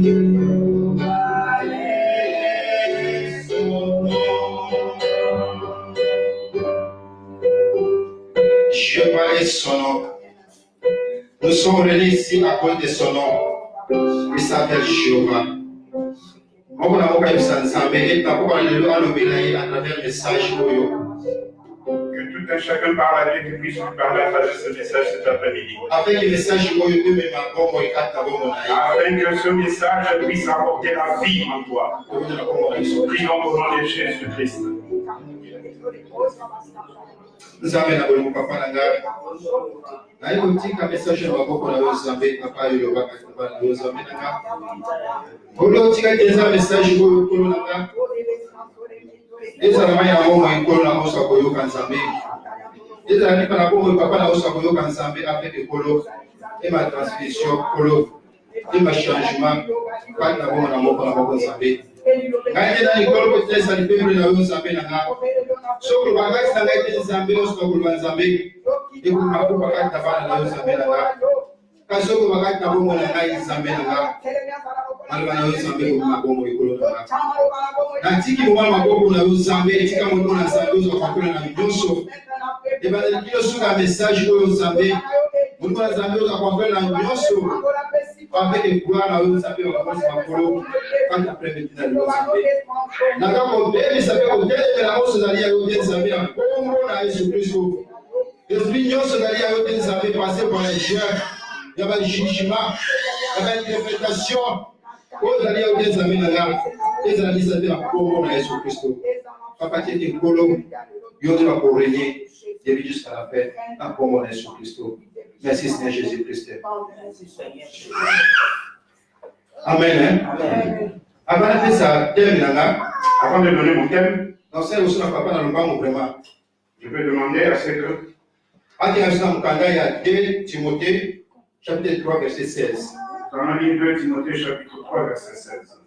Jéhovah est son nom. Nous sommes réunis ici à cause de son nom. Il s'appelle Jéhovah. Que tout un chacun par la vie puisse nous partager ce message cet après-midi. Afin que ce message puisse apporter la vie en toi. Prions au nom de Jésus-Christ. Nous avons papa Nanga. Na hiyo tika message wa boko na Yozambe papa yo bakati ba Yozambe Nanga. Bolo tika keza message ko ko Nanga. Eza na maya mo mai ko na mosa ko yo kanzambe. Eza ni kana ko papa na mosa ko yo kanzambe avec ekolo et ma transmission kolo et ma changement pas na bon na moko na boko Nzambe. Ngaje na ikolo ko tesa ni pembe na Yozambe Nanga. Soko bagati na ngaje Nzambe osko ko Nzambe. Et vous m'avez pas qu'à t'avoir la Yozambe Nanga. Quand je vous m'avez t'avoir mon Nanga Yozambe Nanga. Malgré Yozambe vous m'avez bon écolo Nanga. Natiki vous m'avez bon na Yozambe. Tika mon bon Nzambe vous avez na bidoso. Et ben le kilo sur un message pour Yozambe. Mon bon Nzambe vous avez na bidoso. Avec les gloires na Yozambe vous avez na kolo. Quand après le dîner Yozambe. Nanga ko bébé ça fait au délai la hausse d'aller à Yozambe na Congo na Jésus-Christ. L'esprit nyonso d'aller à Yozambe passer par les jeux. Il y a pas de jugement, il y a pas d'interprétation. Aux alliés au Yozambe Nanga. Les alliés ça fait la Congo na Jésus-Christ. Papa qui est Kolo, il va pour régner depuis jusqu'à la fin en Congo na Jésus-Christ. Merci Seigneur Jésus-Christ. Amen. Avant de ça, avant de donner mon thème, dans ce aussi n'a pas dans le banc vraiment. Je vais demander à ce que il y a 2 Timothée, chapitre 3, verset 16. Dans la ligne 2 Timothée, chapitre 3, verset 16.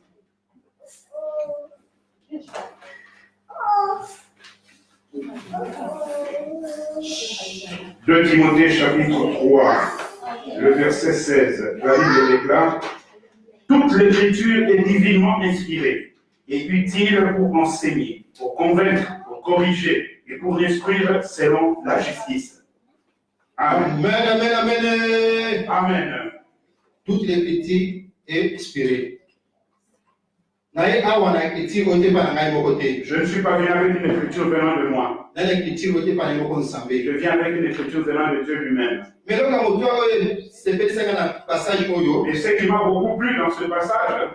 Deux Timothée, chapitre 3, le verset 16. La Bible déclare: toute l'écriture est divinement inspirée et utile pour enseigner, pour convaincre, pour corriger et pour instruire selon la justice. Amen. Amen, amen, amen. Amen. Toute l'écriture est inspirée. Je ne suis pas venu avec une écriture venant de moi. Je viens avec une écriture venant de Dieu lui-même. Mais ce qui m'a beaucoup plu dans ce passage,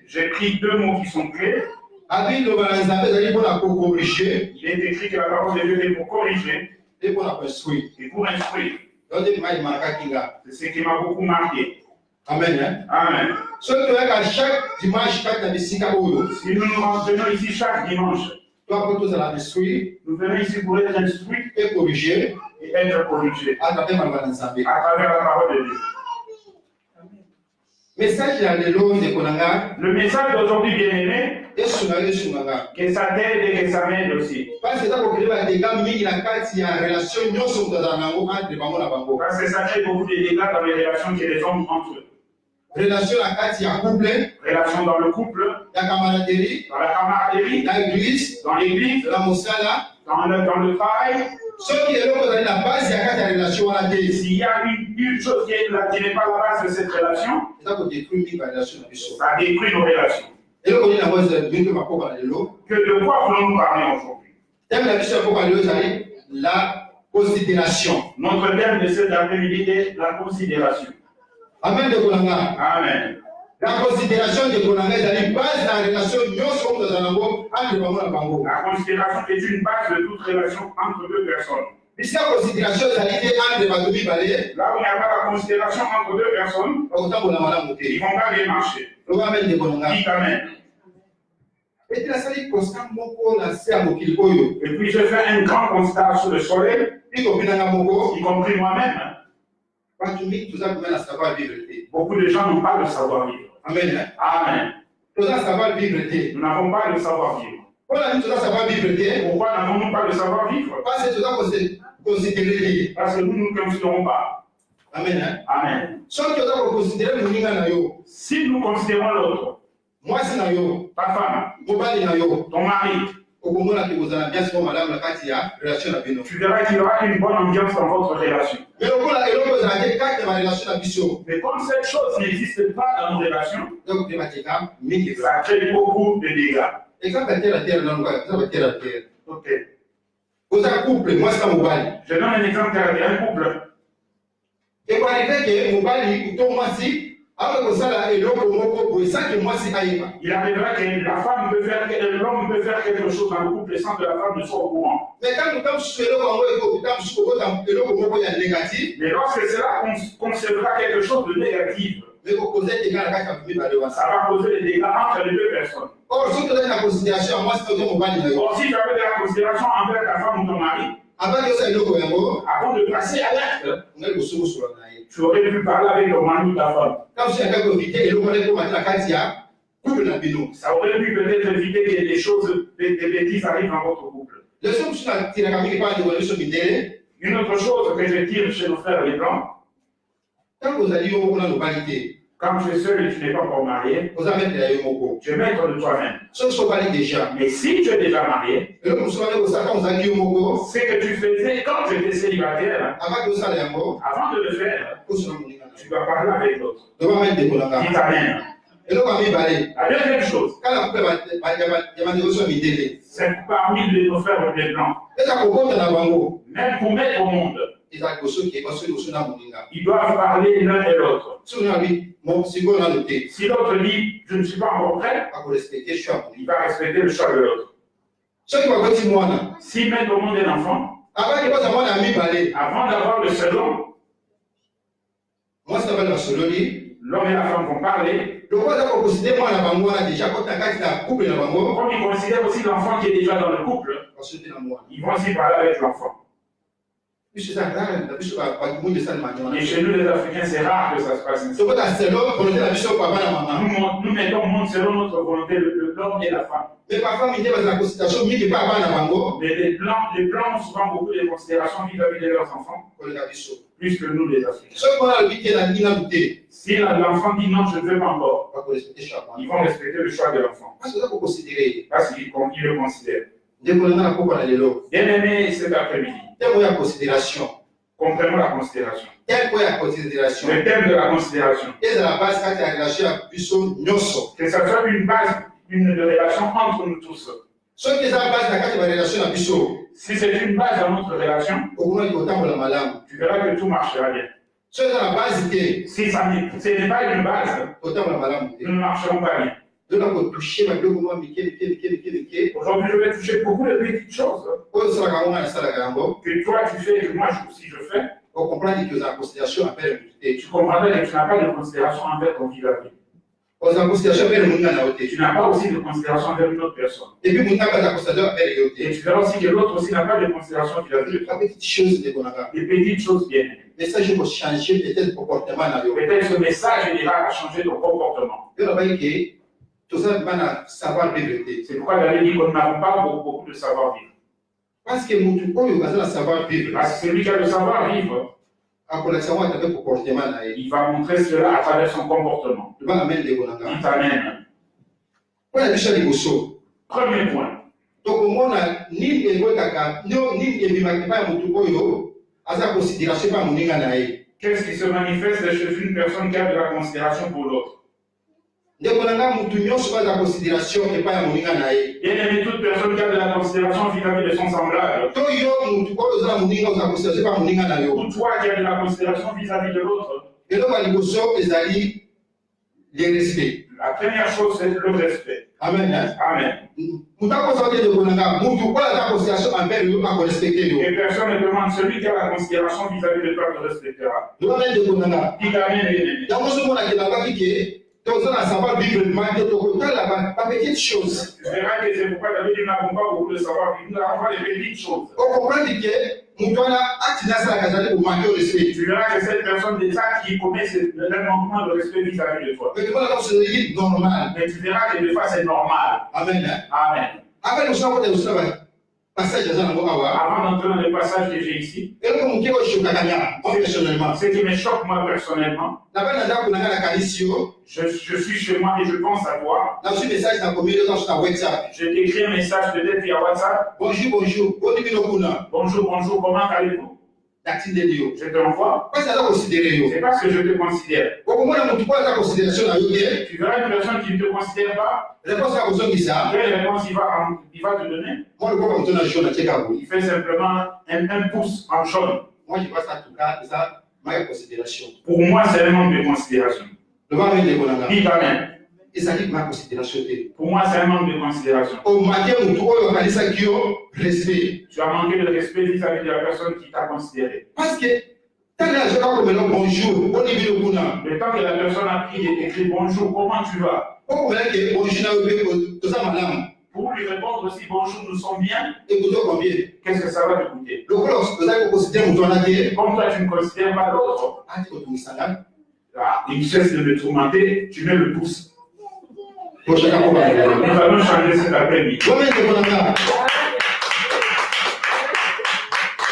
j'ai pris 2 mots qui sont clés. Il est écrit que la parole de Dieu est pour corriger et pour instruire. C'est ce qui m'a beaucoup marqué. Amen. Amen. Si nous nous retenons ici chaque dimanche, nous venons ici pour être instruits et corrigés et être corrigés à travers la parole de Dieu. Le message d'aujourd'hui, bien-aimé, que ça t'aide et que ça m'aide aussi. Parce que ça crée beaucoup de dégâts dans les relations que les hommes entre eux. Relation dans le couple, dans la camaraderie, dans l'église, dans le travail. S'il y a une chose qui n'est pas la base de cette relation, ça détruit nos relations. Que de quoi voulons-nous parler aujourd'hui? La considération. Notre thème de cette après-midi est la considération. Amen. Amen. La considération de Konanga est une base de la relation. La considération est une base de toute relation entre 2 personnes. La considération là où il n'y a pas la considération entre 2 personnes, ils ne vont pas bien marcher. Dites Amen. Et puis je fais un grand constat sur le soleil, y compris moi-même. Beaucoup de gens n'ont pas le savoir-vivre. Amen. Amen. Nous n'avons pas le savoir-vivre. Pourquoi n'avons-nous pas le savoir-vivre? Parce que nous ne considérons pas. Amen. Amen. soki oza koconsidere moninga na yo Si nous considérons l'autre, mwasi na yo ta femme, mobali na yo ton mari, okomonaki kozala biasi mo malamu na kati ya relation na bino tu verras qu'il y aura une bonne ambiance dans votre relation. me lokola eloko ezalaki kati ya barelation na biso Mais comme cette chose n'existe pas dans nos relations, donc te bateka mingi ça crée beaucoup de dégâts. exemple terre à terre nangoka eza baterre à terre Ok. oza couple mwasi na mobali Je donne un exemple d'un couple. ekoarrive ke mobali to mwasi akoki kosala eloko moko boye saki mwasi ayeba Il arrivera que la femme peut faire, l'homme peut faire quelque chose dans le couple sans que la femme ne soit au courant. mais ntango ta mosusu eloko yango ekokita mosusu kokota eloko moko ya négatif Mais lorsque cela concevra quelque chose de négatif, mekokoza ete ngai na kati ya mibale wana ça va causer des dégâts entre les deux personnes. or soki ozali na considération ya mwasi to mobali na yo Or, si tu avais de la considération envers ta femme ou ton mari, avant yosala eloko yango avant de passer à l'acte, ngai kosukosola na ye tu aurais pu parler avec ton mari ou ta femme. kaka mosusu yakaki ovite eloko wana ekomata na kati ya couple na bino Ça aurait pu peut-être éviter que des choses, des bêtises arrivent dans votre couple. leso mosusu natiraka mingi mpa ndeko na biso mindele Une autre chose que je tire chez nos frères les blancs, ntango ozali yo moko na mobali te quand tu es seul et tu n'es pas encore marié, oza maître ya yo moko tu es maître de toi-même. soki sobali déjà Mais si tu es déjà marié, eloko mosusu wana ekosala ntango ozalaki yo moko ce que tu faisais quand tu étais célibataire, avant kosala yango avant de le faire, kosuna moninga na tu dois parler avec l'autre. tobanga ndeko na Qui nga t'amène. eloko ya mibale La deuxième chose, kala couple ya bandeko so ya mindele c'est parmi nos frères les blancs, eza kokota na bango même pour mettre au monde, ezala liboso keba soki liboso na moninga ils doivent parler l'un et l'autre. soki nabi sikoyo nano te Si l'autre dit je ne suis pas encore prêt, akorespecte choix ya moninga il va respecter le choix de l'autre. soki bakoti mwana S'ils mettent au monde un enfant, abaki koza mwana ya mibale avant d'avoir le second, mwasi na bali basololi l'homme et la femme vont parler. loko aza kokonsidere mwana na bango wana deja koti na kati na couple na bango Comme ils considèrent aussi l'enfant qui est déjà dans le couple, basolote na mwana ils vont aussi parler avec l'enfant. biso eza rare na biso bakimundu esalema Et nyona chez nous, les Africains, c'est rare que ça se passe ainsi. tokota selo volonté na biso papa na mama Nous mettons au monde selon notre volonté l'homme et la femme. me parfois minde bazala considération mingi mpa bana na bango Mais les blancs ont souvent beaucoup de considérations vis-à-vis de leurs enfants, koleka biso plus que nous, les Africains. soki mwana alobi te na nina te Si l'enfant dit non, je ne veux pas encore, bakorespecte choix ils vont respecter le choix de l'enfant. parce oza kokonsidere Parce qu'ils le considèrent. ndeko na nga na koko na lelo Bien aimé cet après-midi, tempo ya considération comprenons la considération. tempo ya considération Le thème de la considération. ezala base kati ya relation ya biso nyonso Que ça soit une base, une relation entre nous tous. soki eza base na kati ya barelation na biso Si c'est une base dans notre relation, okomaki kotambola malamu tu verras que tout marchera bien. soki eza na base te Si ce n'est pas une base, kotambola malamu te nous ne marcherons pas bien. donc kotouche babiloko mwa mike mike Aujourd'hui, je vais toucher beaucoup de petites choses oyo osalaka yango nga nasalaka yango que toi tu fais et que moi aussi je fais. okomprendre ke ozala considération apere motu te Tu comprendrais que tu n'as pas de considération envers ton vis-à-vis. ozala considération apere moninga na yo te Tu n'as pas aussi de considération envers une autre personne. epuis moninga mpe aza considération apere yo Et te tu verras aussi que l'autre aussi n'a pas de considération vis-à-vis de toi. ba petite chose ndeko na nga Des petites choses bien. message ekochange peut-être comportement na yo Peut-être ce message aidera à changer ton comportement. yo nabaki ke toza bana savoir vivre te C'est pourquoi j'avais dit que nous n'avons pas beaucoup de savoir-vivre. parce que motu oyo aza na savoir vivre Parce que celui qui a le savoir-vivre, akolakisa yango atape comportement na ye il va montrer cela à travers son comportement. tobanga mene ndeko na nga Il t'amène. mpo na biso ya liboso Premier point. tokomona nini ekwekaka nini ebimaki epai ya motu oyo aza considération epai ya moninga na ye Qu'est-ce qui se manifeste chez une personne qui a de la considération pour l'autre? ndeko na nga motu nyonso baza considération epai ya moninga na ye Bien aimé, toute personne qui a de la considération vis-à-vis de son semblable, to yo motu oyo oza na moninga oza considération epai ya moninga na yo ou toi qui as de la considération vis-à-vis de l'autre, eloko ya liboso ezali le respect la première chose, c'est le respect. amen Amen. motu akosa te ndeko na nga motu oyo aza considération envers yo akorespecte yo Et personne ne demande celui qui a la considération vis-à-vis de toi te respectera. tobanga ndeko na nga Il t'amène, bien aimé. yango ozomonake nabaki ke toza na savoir vivre mate tokotala bapetite chose Tu verras que c'est pourquoi David nous n'avons pas beaucoup de savoir, nous avons pas les petites choses. okomprendre ke motu wana acte nasalaka ezali komake o respect Tu verras que cette personne des actes qui commet un manquement de respect vis-à-vis de toi. mais tomonaka osezali normal Mais tu verras que des fois c'est normal. amen Amen. aka liboso nakota liboso na passage aza nango awa. Avant d'entrer dans le passage que j'ai ici, Eloko moke oyo eshokaka nga moi personnellement. ce qui me choque moi personnellement, Nabali na ndako na nga na kalisi yo. je suis chez moi et je pense à toi. Nazwi message na communauté dans sur WhatsApp. Je t'écris un message peut-être via WhatsApp. Bonjour. Odibino kuna. Bonjour, comment allez-vous? Natindeli yo. Je te l'envoie. Parce que aza considéré yo. C'est parce que je te considère. Okomona mutu kwa aza considération na yo te. Tu verras une personne qui ne te considère pas. Réponse ya kozongisa. Quelle réponse il va te donner? Moi le kwa mutu na jaune atika bo. Il fait simplement un pouce en jaune. Moi je pense en tout cas ça ma considération. Pour moi, c'est un manque de considération. Le va mettre ko nanga. Dis amen. Et ça dit ma considération te. Pour moi, c'est un manque de considération. O maké mutu oyo kalisa kio respect. Tu as manqué de respect vis-à-vis de la personne qui t'a considéré. Parce que tant que je vais comme bonjour, Odibino kuna. Le temps que la personne a pris et écrit bonjour, comment tu vas? Pour lui répondre aussi bonjour, nous sommes bien. Et qu'est-ce que ça va te coûter? Comme toi, tu ne considères pas l'autre. Il cesse de me tourmenter, tu mets le pouce. Nous allons changer cet après-midi.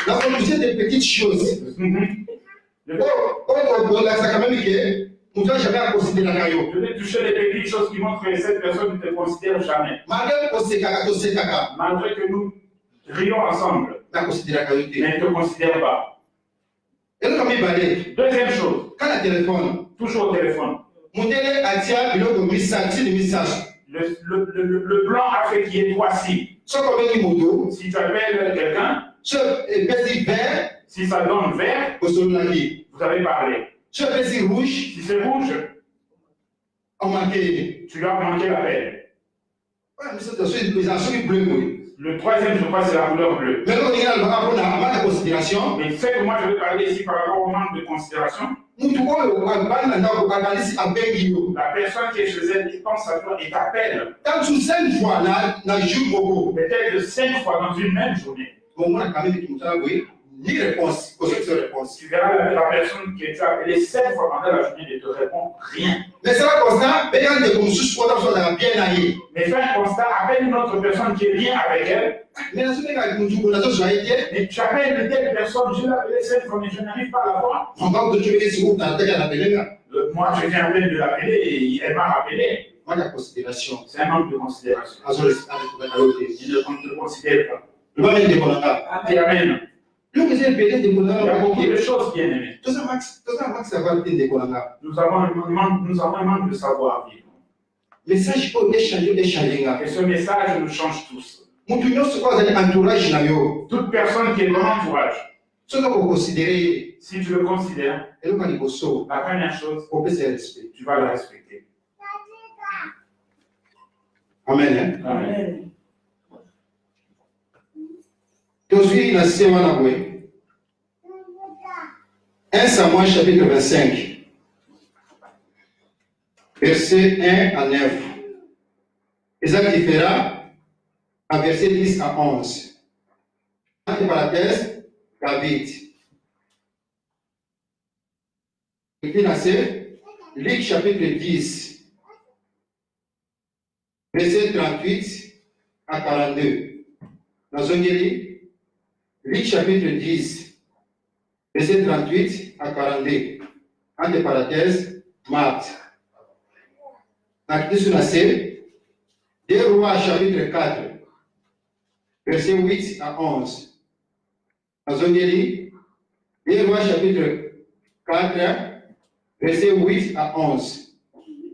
La conduite des petites choses. Je vais toucher les petites choses qui montrent que cette personne ne te considère jamais. Malgré que nous rions ensemble, mais elle ne te considère pas. Deuxième chose, toujours au téléphone. Le blanc a fait qu'il est voici. Si tu appelles quelqu'un, si ça donne vert, vous avez parlé. Si c'est rouge, tu as manqué l'appel. Le troisième, je crois, c'est la couleur bleue. Mais ce que moi je veux parler ici par rapport au manque de considération, la personne qui est chez elle, qui pense à toi et t'appelle. Peut-être 5 fois dans une même journée. Ni réponse, tu verras la personne qui est appelée 7 fois pendant la journée ne te répond rien. Mais c'est un constat, mais fais un constat, appelle une autre personne qui est bien avec elle. Mais tu appelles une telle personne, je l'ai appelée 7 fois, mais je n'arrive pas à la voir. Moi, je viens de l'appeler et elle m'a rappelé. C'est un manque de considération. Il ne te considère pas. Amen. Il y a beaucoup de choses bien aimées. Nous avons un manque de savoir vivre. Et ce message nous change tous. Toute personne qui est dans l'entourage, si tu le considères, la première chose, tu vas le respecter. Amen. Amen. 1 Samuel chapitre 25, verset 1 à 9. Isaac différa à verset 10 à 11. Entre parenthèses, David. Écrit dans Luc chapitre 10, verset 38 à 42. Dans Luc chapitre 10, verset 38 à 42. Entre parenthèses, Marthe. Acte sur la scène, 2 Rois chapitre 4, verset 8 à 11. Dans 2 Rois chapitre 4, verset 8 à 11.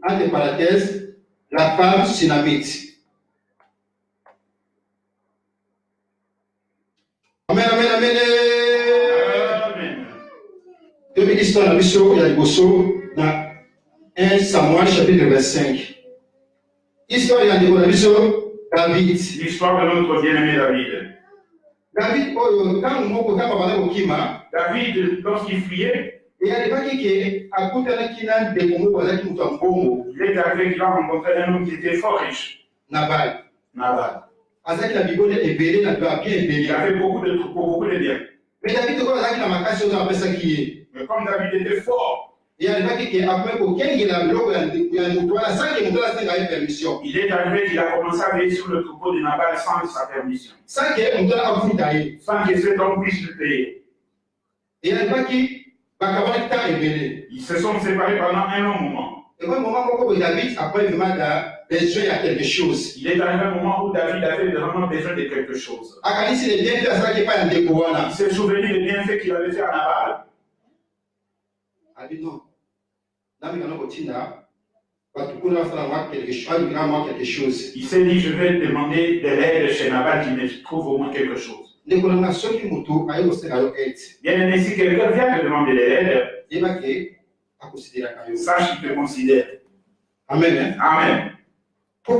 Entre parenthèses, la femme sunamite. Amen, amen, amen. Amen. L'histoire de dans 1 Samuel chapitre 25. Histoire de David. L'histoire de notre bien-aimé David. David, lorsqu'il fuyait, il est arrivé qu'il a rencontré un homme qui était fort riche. Nabal. Il avait beaucoup de biens. Mais David, comme David était fort, Il est arrivé qu'il a commencé à veiller sur le troupeau de Nabal sans sa permission. Sans que cet homme puisse le payer. Ils se sont séparés pendant un long moment. Il est arrivé un moment où David avait vraiment besoin de quelque chose. Il s'est souvenu des bienfaits qu'il avait fait à Nabal. Il s'est dit, je vais demander de l'aide chez Nabal qui me trouve au moins quelque chose. Bien aimé, si quelqu'un vient te demander de l'aide, sache qu'il te considère. Amen. Amen. Ne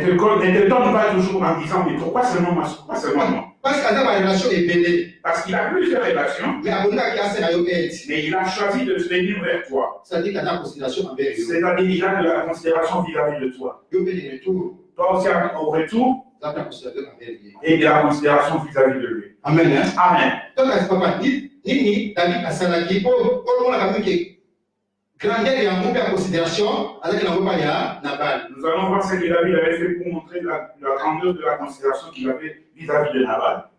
te donne pas toujours en disant, mais pourquoi seulement moi? Pourquoi seulement moi? Parce qu'il a plusieurs relations, mais il a choisi de se venir vers toi. C'est-à-dire qu'il a de la considération vis-à-vis de toi. Toi aussi, au retour, et de la considération vis-à-vis de lui. Amen. Amen. Nous allons voir ce que David avait fait pour montrer la grandeur de la considération qu'il avait vis-à-vis de Nabal.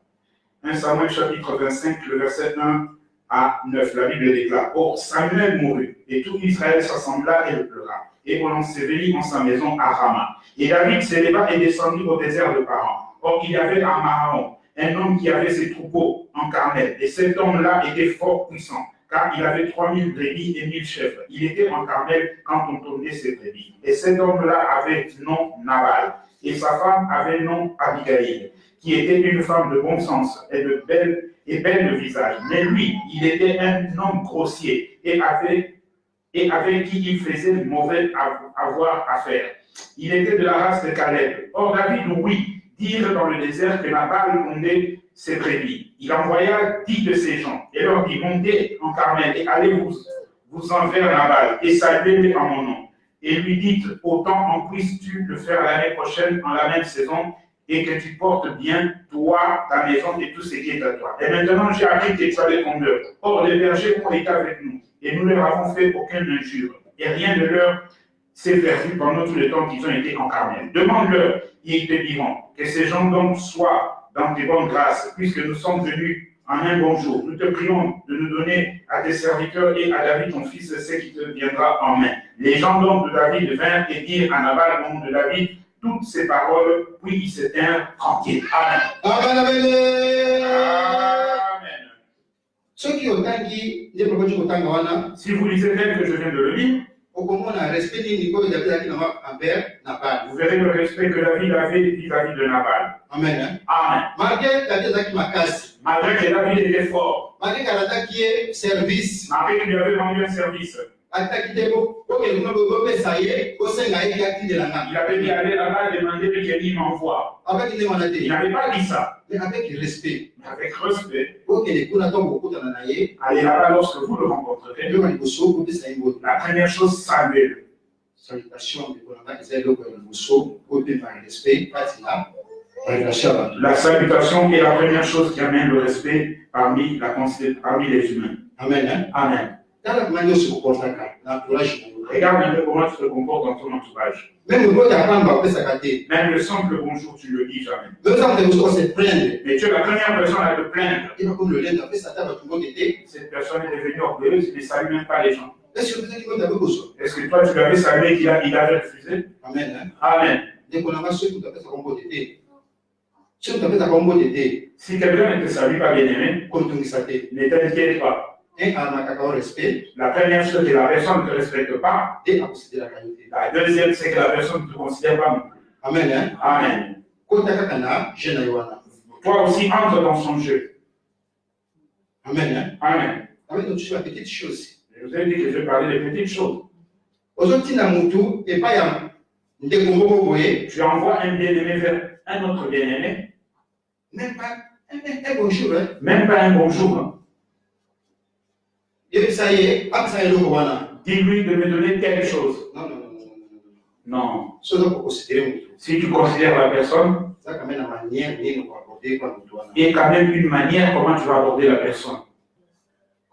1 Samuel chapitre 25, le verset 1 à 9, la Bible déclare: Or Samuel mourut, et tout Israël s'assembla et le pleura. Et on l'ensevelit en sa maison à Rama. Et David s'éleva et descendit au désert de Paran. Or il y avait à Mahaon un homme qui avait ses troupeaux en Carmel. Et cet homme-là était fort puissant, car il avait 3000 brebis et 1000 chèvres. Il était en Carmel quand on tournait ses brebis. Et cet homme-là avait nom Nabal, et sa femme avait nom Abigail, qui était une femme de bon sens et belle de visage. Mais lui, il était un homme grossier et avec qui il faisait mauvais avoir affaire. Il était de la race de Caleb. Or David ouït dire dans le désert que Nabal pondait ses brebis. Il envoya 10 de ses gens et leur dit: Montez en Carmel et allez vous en vers Nabal et saluez-le en mon nom. Et lui dites: Autant en puisses-tu le faire l'année prochaine en la même saison, et que tu portes bien, toi, ta maison et tout ce qui est à toi. Et maintenant, j'ai appris que tu as des tondeurs. Or, les bergers ont été avec nous, et nous ne leur avons fait aucune injure, et rien de leur s'est perdu pendant tout le temps qu'ils ont été en Carmel. Demande-leur, et ils te diront, que ces gens donc soient dans tes bonnes grâces, puisque nous sommes venus en un bon jour. Nous te prions de nous donner à tes serviteurs et à David, ton fils, ce qui te viendra en main. Les gens donc de David vinrent et dirent à Nabal, au nom de David, toutes ces paroles, puis ils s'éteignent tranquilles. Amen. Amen, amen. Amen. Si vous lisez tel que je viens de le lire, vous verrez le respect que David avait vis-à-vis de Nabal. Amen. Amen. Malgré que David était fort, malgré qu'il lui avait rendu un service, il avait dit aller là-bas et demander que lui m'envoie. Il n'avait pas dit ça. Mais avec respect. Avec respect. Allez là-bas lorsque vous le rencontrerez. La première chose, saluez-le. La salutation est la première chose qui amène le respect parmi les humains. Amen. Amen. Regarde un peu comment tu te comportes dans ton entourage. Même le simple bonjour, tu ne le dis jamais. Mais tu es la première personne à te plaindre. Cette personne est devenue orgueilleuse, il ne salue même pas les gens. Est-ce que toi, tu l'avais salué qu'il avait refusé? Amen. Amen. Si quelqu'un ne te salue pas, bien aimé, ne t'inquiète pas. La première chose, c'est que la personne ne te respecte pas. La deuxième, c'est que la personne ne te considère pas non plus. Amen. Amen. Toi aussi, entre dans son jeu. Amen. Amen. La petite chose. Je vous ai dit que je vais parler des petites choses. Tu envoies un bien-aimé vers un autre bien-aimé. Même pas un bonjour. Même pas un bonjour. Dis-lui de me donner quelque chose. Non. Si tu considères la personne, il y a quand même une manière comment tu vas aborder la personne.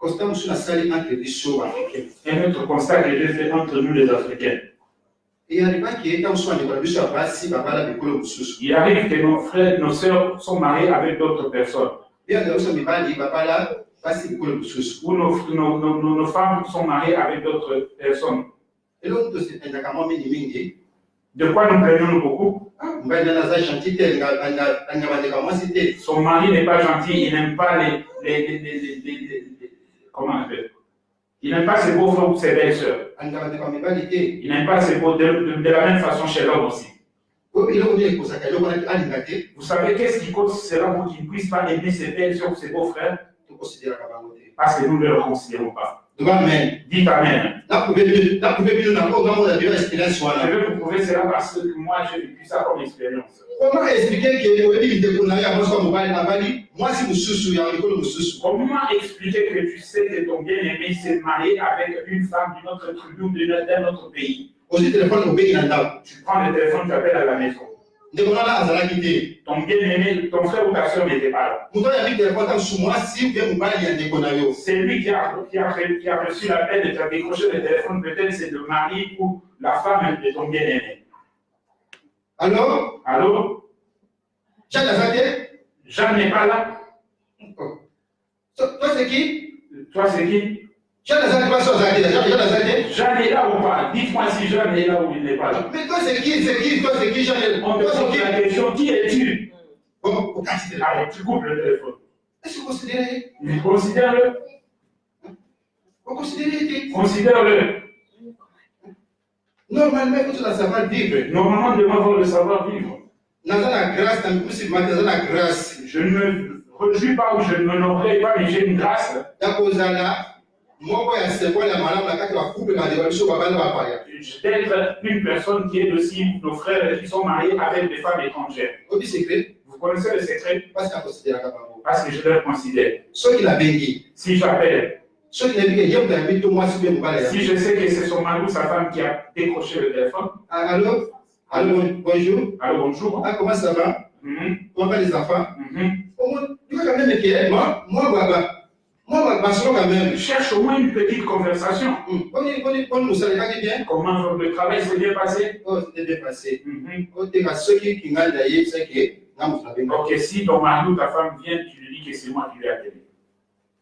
constat mosusu nasali entre biso baafricain. Un autre constat que j'ai fait entre nous les Africains. eyalibaki ete mosusu bandeko na biso ya basi babala bikolo mosusu. Il arrive que nos frères, nos sœurs sont mariés avec d'autres personnes. Bien na biso mibali babala basi bikolo mosusu. Ou nos femmes sont mariées avec d'autres personnes. eloko tosependaka mwa mingimingi. De quoi nous plaignons beaucoup? mobali nani aza gentil te alinga bandeko mwasi te. Son mari n'est pas gentil, il n'aime pas comment on appelle? Il n'aime pas ses beaux-frères ou ses belles-sœurs. alinga bandeko ya mibali te. Il n'aime pas ses beaux de la même façon chez l'homme aussi. eloko nini ekozaka eloko wana alinga te. Vous savez qu'est-ce qui cause cela pour qu'il ne puisse pas aimer ses belles-sœurs ou ses beaux-frères? tokonsideraka bango te. Parce que nous ne le considérons pas. Amen. Dites Amen. Je vais vous prouver cela parce que moi j'ai vécu ça comme expérience. Comment expliquer que tu sais que ton bien-aimé s'est marié avec une femme d'une autre tribu ou d'un autre pays? Tu prends le téléphone, tu appelles à la maison. Ton bien-aimé, ton frère ou ta soeur n'était pas là. C'est lui qui a reçu l'appel de te décrocher le téléphone, peut-être c'est le mari ou la femme de ton bien-aimé. Alors? Allô? Jean n'est pas là. Toi c'est qui? Toi c'est qui? Jean est là ou pas? Dites-moi si Jean est là ou il n'est pas là. Mais toi c'est qui? Toi c'est qui Jean? On te pose la question, qui es-tu? Bon, alors tu coupes le téléphone. Est-ce que vous considérez? Considère-le. Vous considérez? Considère-le. Normalement, il faut savoir vivre. Normalement, nous devons avoir le savoir-vivre. Je ne me rejouis pas ou je ne m'honorerai pas, mais j'ai une grâce. D'être une personne qui est aussi nos frères qui sont mariés avec des femmes étrangères. Vous connaissez le secret? Parce que je le considère. Si j'appelle, si je sais que c'est son mari ou sa femme qui a décroché le téléphone. Allô, bonjour. Allô, bonjour. Ah, comment ça va? Comment va les enfants? Moi, cherche au moins une petite conversation. Comment le travail s'est bien passé? Oh, c'était bien passé. Ok, si ton mari ou ta femme vient, tu lui dis que c'est moi qui lui ai appelé.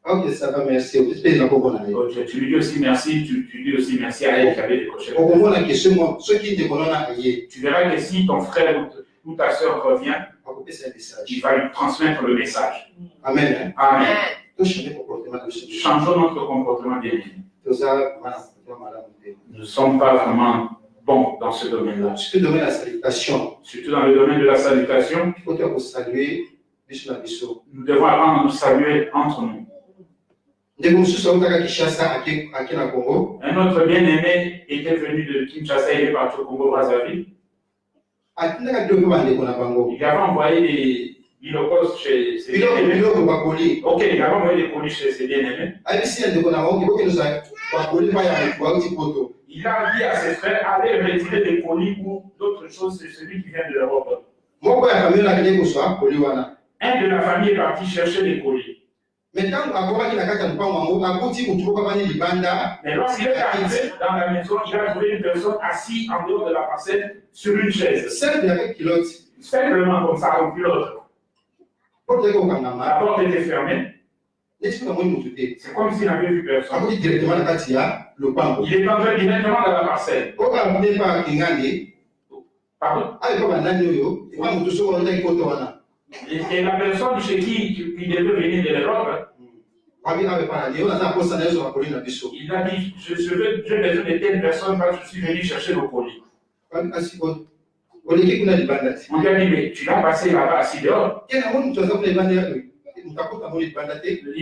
Ok, ça va, merci. Okay, tu lui dis aussi merci, tu dis aussi merci à elle qui avait décroché. Tu verras que si ton frère ou ta soeur revient, il va lui transmettre le message. Amen. Amen. Changeons notre comportement bien. Nous ne sommes pas vraiment bons dans ce domaine-là. Surtout dans la salutation. Surtout dans le domaine de la salutation. Nous devons apprendre à nous saluer entre nous. Un autre bien-aimé était venu de Kinshasa, il est parti au Congo-Brazzaville. Il avait envoyé des bilocos chez ses bien-aimés. Ok, il avait envoyé des colis chez ses bien-aimés. Il a dit à ses frères, allez retirer des colis ou d'autres choses, c'est celui qui vient de l'Europe. Un de la famille est parti chercher des colis. Mais lorsqu'il est arrivé dans la maison, il a trouvé une personne assise en dehors de la parcelle sur une chaise. Simplement comme ça, en culotte. La porte était fermée. C'est comme s'il n'avait vu personne. Il est entré directement dans la parcelle. Pardon? Et la personne chez qui il devait venir de l'Europe, il a dit, j'ai besoin de telle personne parce que je suis venu chercher le colis. On lui a dit, mais tu l'as passé là-bas, assis dehors. Il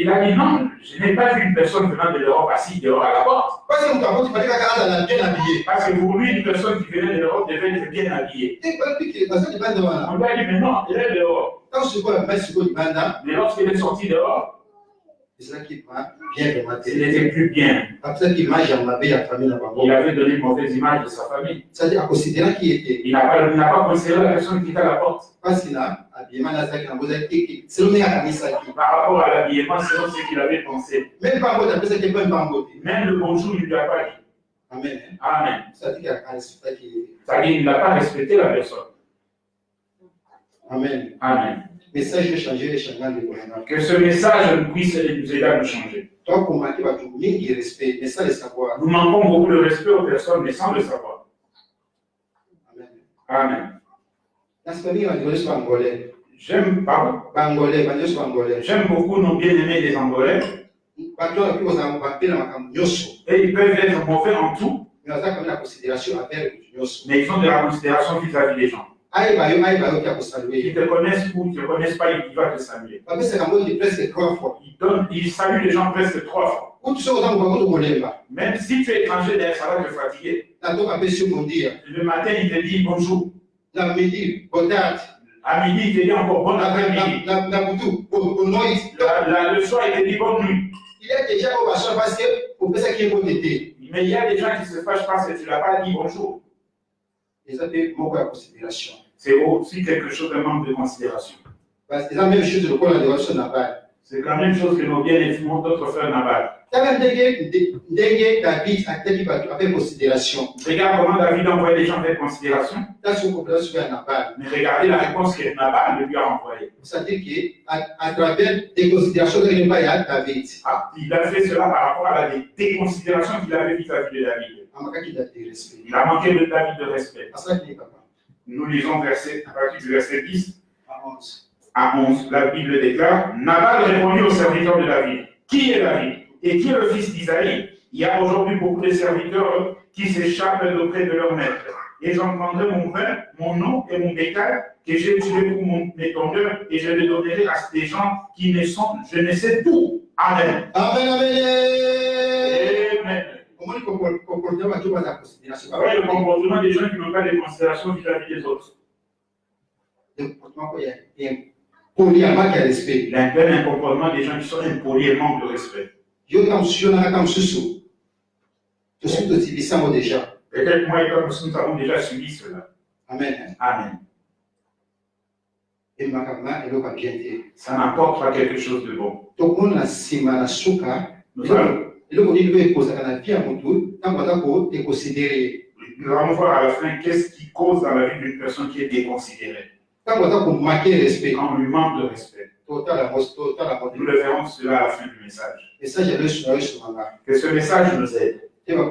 a dit, non, je n'ai pas vu une personne venant de l'Europe assise dehors à la porte. Parce que pour lui, une personne qui venait de l'Europe devait être bien habillée. On lui a dit, mais non, il est dehors. Mais lorsqu'il est sorti dehors, C'est ça qui m'a bien remarqué. Il n'était plus bien. Après qu'il m'a jamais la famille là-bas. Il avait donné une mauvaise image de sa famille. C'est-à-dire à considérer qui était. Il n'a pas considéré la personne qui était à la porte. Parce qu'il a habillement là, ça qui n'a pas été. C'est le meilleur ami ça qui. Par rapport à l'habillement, selon ce qu'il avait pensé. Même pas en mode, après ça qui est pas en mode. Même le bonjour, il ne lui a pas dit. Amen. Amen. C'est-à-dire qu'il a respecté qui était. C'est-à-dire qu'il n'a pas respecté la personne. Amen. Amen. Message de changer les changements de Colonna. Que ce message puisse nous aider à nous changer. Toi, pour marquer votre mille respect, mais ça le savoir. Nous manquons beaucoup de respect aux personnes, mais sans le savoir. Amen. Amen. Dans ce famille, on dirait soit angolais. J'aime beaucoup nos bien-aimés les Angolais. Et ils peuvent être mauvais en tout, mais ils ont de la considération vis-à-vis des gens. Ils te connaissent ou ils ne te connaissent pas, il va te saluer. Il salue les gens presque 3 fois. Même si tu es étranger, ça va te fatiguer. Le matin, il te dit bonjour. À midi, il te dit encore bon après-midi. Le soir, il te dit bonne nuit. Mais il y a des gens qui se fâchent parce que tu ne l'as pas dit bonjour. C'est aussi quelque chose de manque de considération. C'est la même chose que nos bien-aimés, d'autres frères Nabal. Regarde comment David envoyait les gens avec considération. Mais regardez la réponse que Nabal lui a envoyée. C'est-à-dire qu'à travers des considérations qu'il n'y a pas David. Il a fait cela par rapport à la déconsidération qu'il avait vis-à-vis de David. Il a manqué de David de respect. Nous lisons à partir du verset 10 à 11. La Bible déclare: Nabal répondit aux serviteurs de David: Qui est David et qui est le fils d'Isaïe? Il y a aujourd'hui beaucoup de serviteurs qui s'échappent d'auprès de leur maître. Et j'en prendrai mon pain, mon eau et mon bétail que j'ai tué pour mes tondeurs et je les donnerai à des gens qui ne sont, je ne sais d'où. Amen. Amen, amen. Amen. Comment le comportement de la considération? Le comportement des gens qui n'ont pas de considération vis-à-vis des autres. Le comportement qu'il y a poli à manque de respect. Il y a un comportement des gens qui sont impolis et manquent de respect. Je suis comme sous. Je suis déjà. Peut-être moi et toi, nous avons déjà subi cela. Amen. Amen. Et ça n'apporte pas quelque chose de bon. Nous allons voir à la fin qu'est-ce qui cause dans la vie d'une personne qui est déconsidérée. Quand on lui manque de respect. Nous le verrons cela à la fin du message. Que ce message nous aide. Afin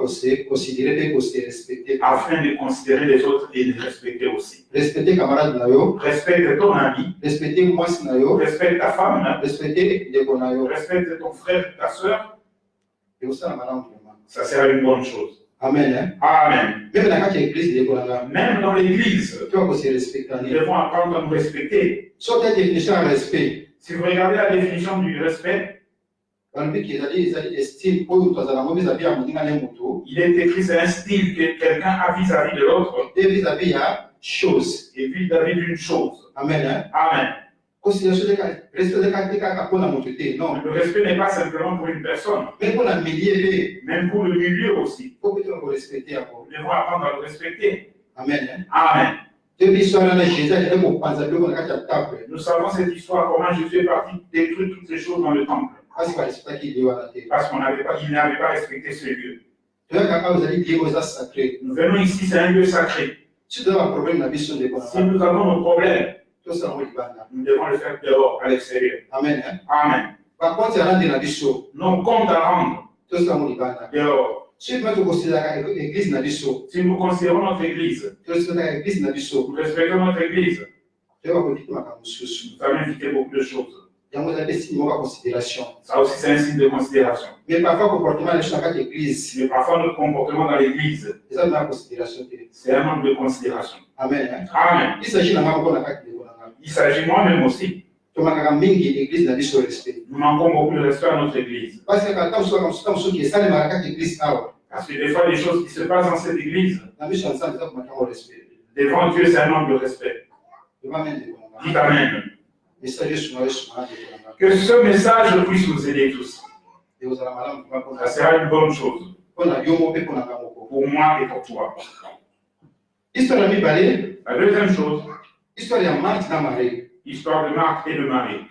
de considérer les autres et de respecter aussi. Respecte ton ami. Respecte ta femme. Respecte ton frère, ta soeur. Ça sera une bonne chose. Amen. Amen. Même dans l'église, nous devons apprendre à nous respecter. Si vous regardez la définition du respect, il est écrit, c'est un style que quelqu'un a vis-à-vis de l'autre. Et vis-à-vis d'une chose. Amen. Amen. Le respect n'est pas simplement pour une personne. Même pour le milieu aussi. Nous devons apprendre à le respecter. Amen. Amen. Nous savons cette histoire, comment Jésus est parti détruire toutes ces choses dans le temple. Parce qu'il n'avait pas respecté ce lieu. Nous venons ici, c'est un lieu sacré. Si nous avons nos problèmes, nous devons le faire dehors, à l'extérieur. Amen. Amen. Nos comptes à rendre dehors. Si nous considérons notre église, nous respectons notre église, nous allons éviter beaucoup de choses. Ça aussi, c'est un signe de considération. Mais parfois, notre comportement dans l'église, c'est un manque de considération. Amen. Amen. Il s'agit moi-même aussi. Nous manquons beaucoup de respect à notre église. Parce que des fois, les choses qui se passent dans cette église, devant Dieu, c'est un manque de respect. Dites Amen. Que ce message puisse nous aider tous. Ça sera une bonne chose pour moi et pour toi. La deuxième chose, histoire de Marthe et de Marie.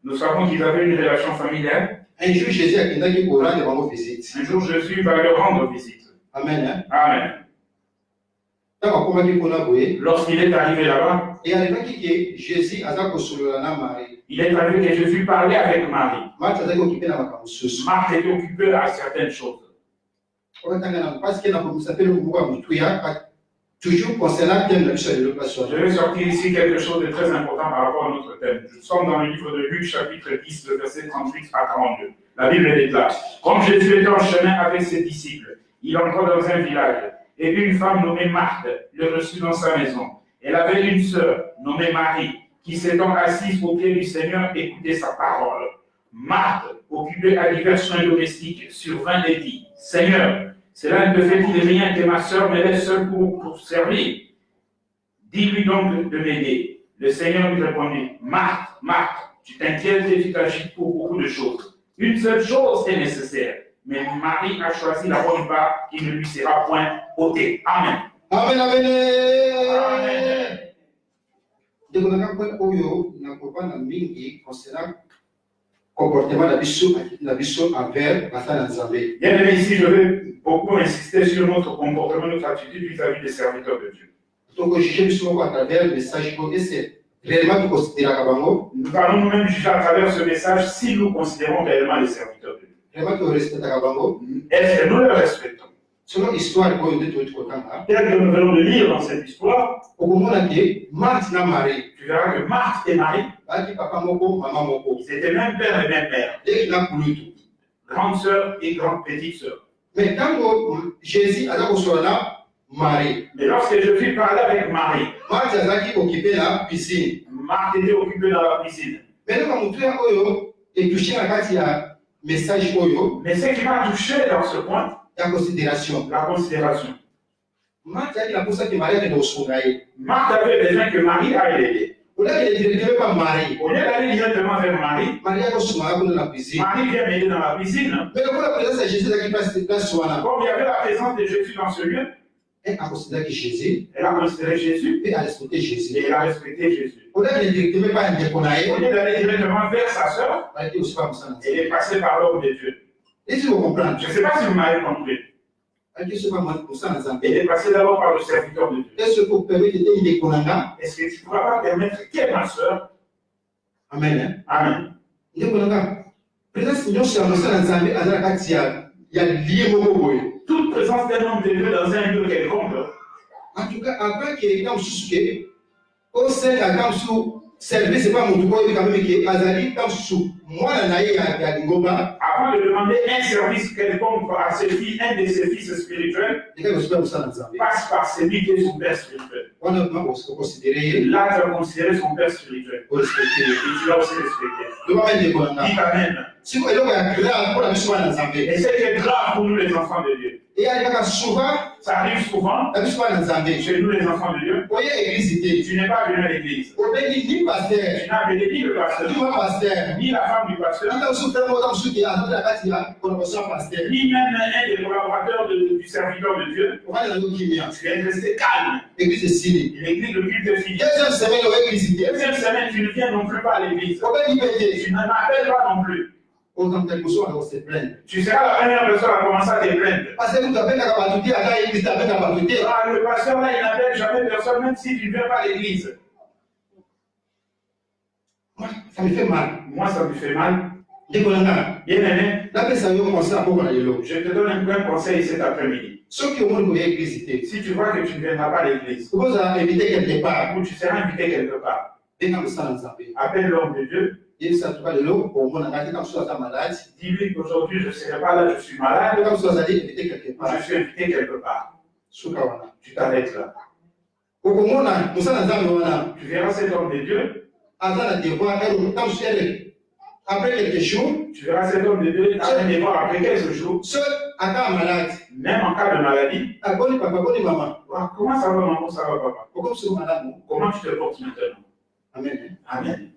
Nous savons qu'ils avaient une relation familiale. Un jour, Jésus va leur rendre visite. Amen. Amen. Lorsqu'il est arrivé là-bas, il est arrivé que Jésus parlait avec Marie. Marthe était occupée à certaines choses. Toujours concernant le thème de la Je vais sortir ici quelque chose de très important par rapport à notre thème. Nous sommes dans le livre de Luc, chapitre 10, le verset 38 à 42. La Bible déclare: comme Jésus était en chemin avec ses disciples, il entra dans un village, et une femme nommée Marthe le reçut dans sa maison. Elle avait une sœur nommée Marie, qui s'étant assise aux pieds du Seigneur, écoutait sa parole. Marthe, occupée à divers soins domestiques, survint et dit: Seigneur, cela ne te fait-il rien que ma sœur me laisse seule pour servir? Dis-lui donc de m'aider. Le Seigneur lui répondit: Marthe, Marthe, tu t'inquiètes et tu t'agites pour beaucoup de choses. Une seule chose est nécessaire, mais Marie a choisi la bonne part qui ne lui sera point ôtée. Amen. Amen, amen. Comportement la biso envers la Nzambé. Bien aimé, ici, je vais beaucoup insister sur notre comportement, notre attitude vis-à-vis des serviteurs de Dieu. Donc, juger à travers le message qu'on essaie réellement considérer à Kabango. Nous allons nous-mêmes juger à travers ce message si nous considérons réellement les serviteurs de Dieu. Réellement que nous respectons à Kabango. Est-ce que nous les respectons? Selon l'histoire que nous venons de lire dans cette histoire, au moment où Marthe et Marie, tu verras que Marthe et Marie, ils étaient même père et même mère, grande sœur et grande petite sœur. Mais quand Jésus a Marie, mais lorsque Jésus parlait avec Marie, Marthe était occupée dans la piscine. Marthe était occupée dans la piscine. Mais nous, et touché à message. Mais ce qui m'a touché dans ce point, la considération. Marthe avait besoin que Marie aille l'aider. Au lieu d'aller directement vers Marie, Marie vient m'aider dans la piscine. Mais comme il y avait la présence de Jésus dans ce lieu, elle a considéré Jésus. Elle a considéré Jésus. Et elle a respecté Jésus. Et elle a respecté Jésus. Au lieu d'aller directement vers sa sœur, elle est passée par l'homme de Dieu. Et si vous comprenez, je ne sais pas si vous m'avez compris. Elle est passée d'abord par le serviteur de Dieu. Est-ce que tu ne pourras pas permettre qu'elle, ma sœur? Amen. Amen. Toute présence d'un homme de Dieu dans un lieu quelconque. En tout cas, avant qu'il y ait un souci, au sein de la service, c'est pas mon tour, il y a quand même qui est Azali, dans sous. Moi, la naïe à Goba. Avant de demander un service quelconque à ses filles, un de ses fils spirituels, passe par celui qui est son père spirituel. On a considéré. Là, tu as considéré son père spirituel. Pour respecter. Et tu l'as aussi respecté. Dis Amen. Et c'est qui est grave pour nous, les enfants de Dieu. Et ça arrive souvent chez nous, les enfants de Dieu. Tu n'es pas venu à l'église. Tu n'as venu ni le pasteur, ni la femme du pasteur, ni même un des collaborateurs du serviteur de Dieu. Tu es resté calme. L'église, le culte est fini. Deuxième semaine, tu ne viens non plus pas à l'église. Tu ne m'appelles pas non plus. Tu seras la première personne à commencer à te plaindre. Le pasteur là, il n'appelle jamais personne, même si tu ne viens pas à l'église. Ça me fait mal. Moi, ça me fait mal. Bien aimé. Je te donne un conseil cet après-midi. Si tu vois que tu ne viendras pas à l'église, ou tu seras invité quelque part, appelle l'homme de Dieu. Dis-lui qu'aujourd'hui je ne serai pas là, je suis malade. Je suis invité quelque part. Tu t'arrêtes là. Tu verras cet homme de Dieu. Après quelques jours, Tu verras cet homme de Dieu aller voir après quelques jours, So, ata malade. même en cas de maladie. Ah, boni papa, boni maman. Ah, comment ça va, maman? Ça va, papa? Pourquoi vous êtes malade? Comment tu te portes maintenant? Amen. Amen.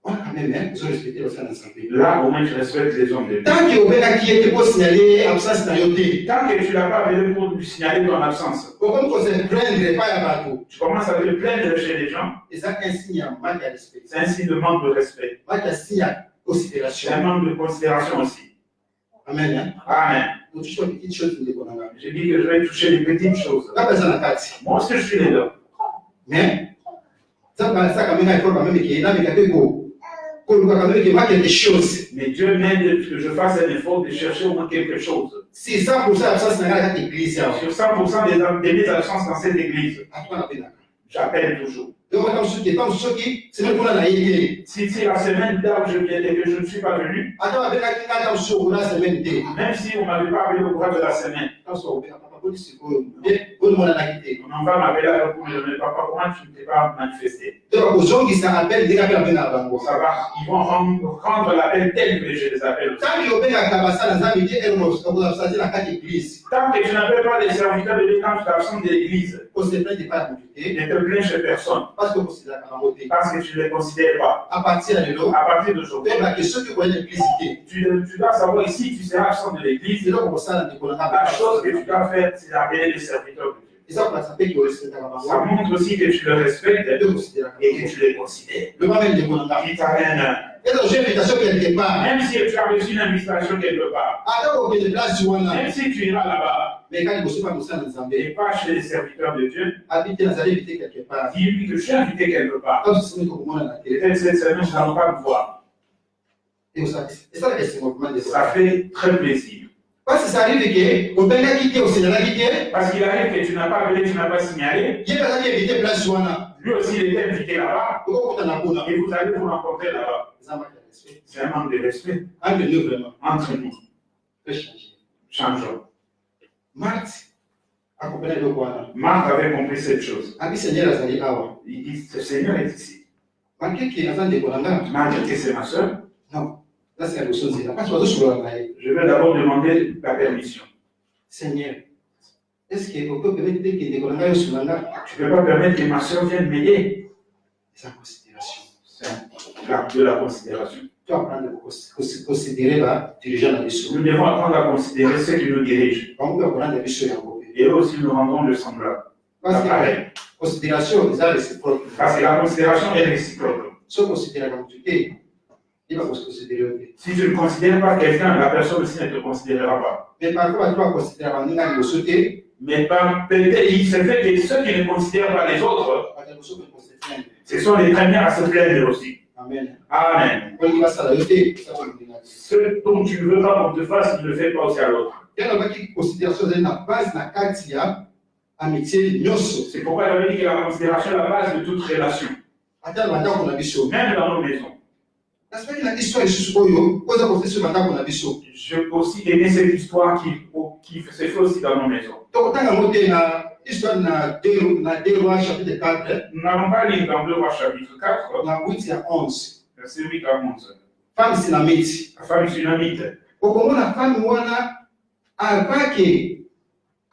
Amen. Vous respectez le sang de santé. Là, au moins, tu respectes les hommes de Dieu. Tant que vous avez qui était pour signaler absence dans le thé. Tant que tu ne l'as pas venu pour lui signaler ton absence, Pourquoi vous se plaindre pas à bateau? tu commences à te plaindre chez les gens. Et ça, un signe à manque de respect. C'est un signe de manque de respect. Manque de signe à considération. C'est un manque de considération aussi. Amen. Amen. Donc, tu fais des petites choses. J'ai dit que je vais toucher les petites choses. Pas besoin de carte. Moi aussi, je suis dedans. Mais, ça, quand même, il faut quand même qu'il y ait quelque chose. Mais Dieu m'aide que je fasse un effort de chercher au moins quelque chose. Si 100% d'absence dans cette église, Sur 100% de mes absences dans cette église, j'appelle toujours. Donc, c'est même pour la naïveté. Si la semaine là où je viens et que je ne suis pas venu, même si on ne m'avait pas appelé au cours de la semaine, on va m'appeler alors pour me dire, mais papa, comment tu ne t'es pas manifesté? Ça va, ils vont rendre l'appel tel que je les appelle. Tant que tu n'appelles pas les serviteurs de l'État, tu t'absentes de l'église. Ne te plains chez personne. Parce que tu ne les considères pas. À partir d'aujourd'hui, tu dois savoir ici, tu seras absent de l'église. La chose que tu dois faire, c'est d'appeler les serviteurs de Dieu. Ça montre aussi que tu le respectes et que tu les considères. Même si tu as reçu une invitation quelque part, même si tu iras là-bas, et pas chez les serviteurs de Dieu, dis-lui que je suis invité quelque part. Peut-être cette semaine, je n'allais pas me voir. Ça fait très plaisir. Parce que ça arrive Parce qu'il arrive que tu n'as pas appelé, tu n'as pas signalé. Lui aussi, il était invité là-bas. Et vous allez vous rencontrer là-bas. C'est un manque de respect. Entre nous. Changeons. Marthe avait compris cette chose. Il dit, ce Seigneur est ici. Malgré que c'est ma soeur. Non. Je vais d'abord demander la permission. Seigneur, est-ce que vous pouvez permettre que tu ne peux pas permettre que ma soeur vienne m'aider? C'est la considération. C'est de la considération. Tu vas apprendre à considérer la dirigeante. Nous devons apprendre à considérer ceux qui nous dirigent. Et eux aussi nous rendons le semblable. Parce que la considération est réciproque. Parce que la considération est réciproque. Si tu ne considères pas quelqu'un, la personne aussi ne te considérera pas. Mais parfois, tu vas considérer. Mais peut-être, il se fait que ceux qui ne considèrent pas les autres, ce sont les premiers à se plaindre aussi. Amen. Amen. Ce dont tu ne veux pas qu'on te fasse, tu ne le fais pas aussi à l'autre. C'est pourquoi j'avais dit que la considération est la base de toute relation. Même dans nos maisons. Je peux aussi aimer cette histoire qui se fait aussi dans nos maisons. Nous n'allons pas lire dans 2 Rois chapitre 4, verset 8 à 11. Femme sinamite. La femme sunamite. La femme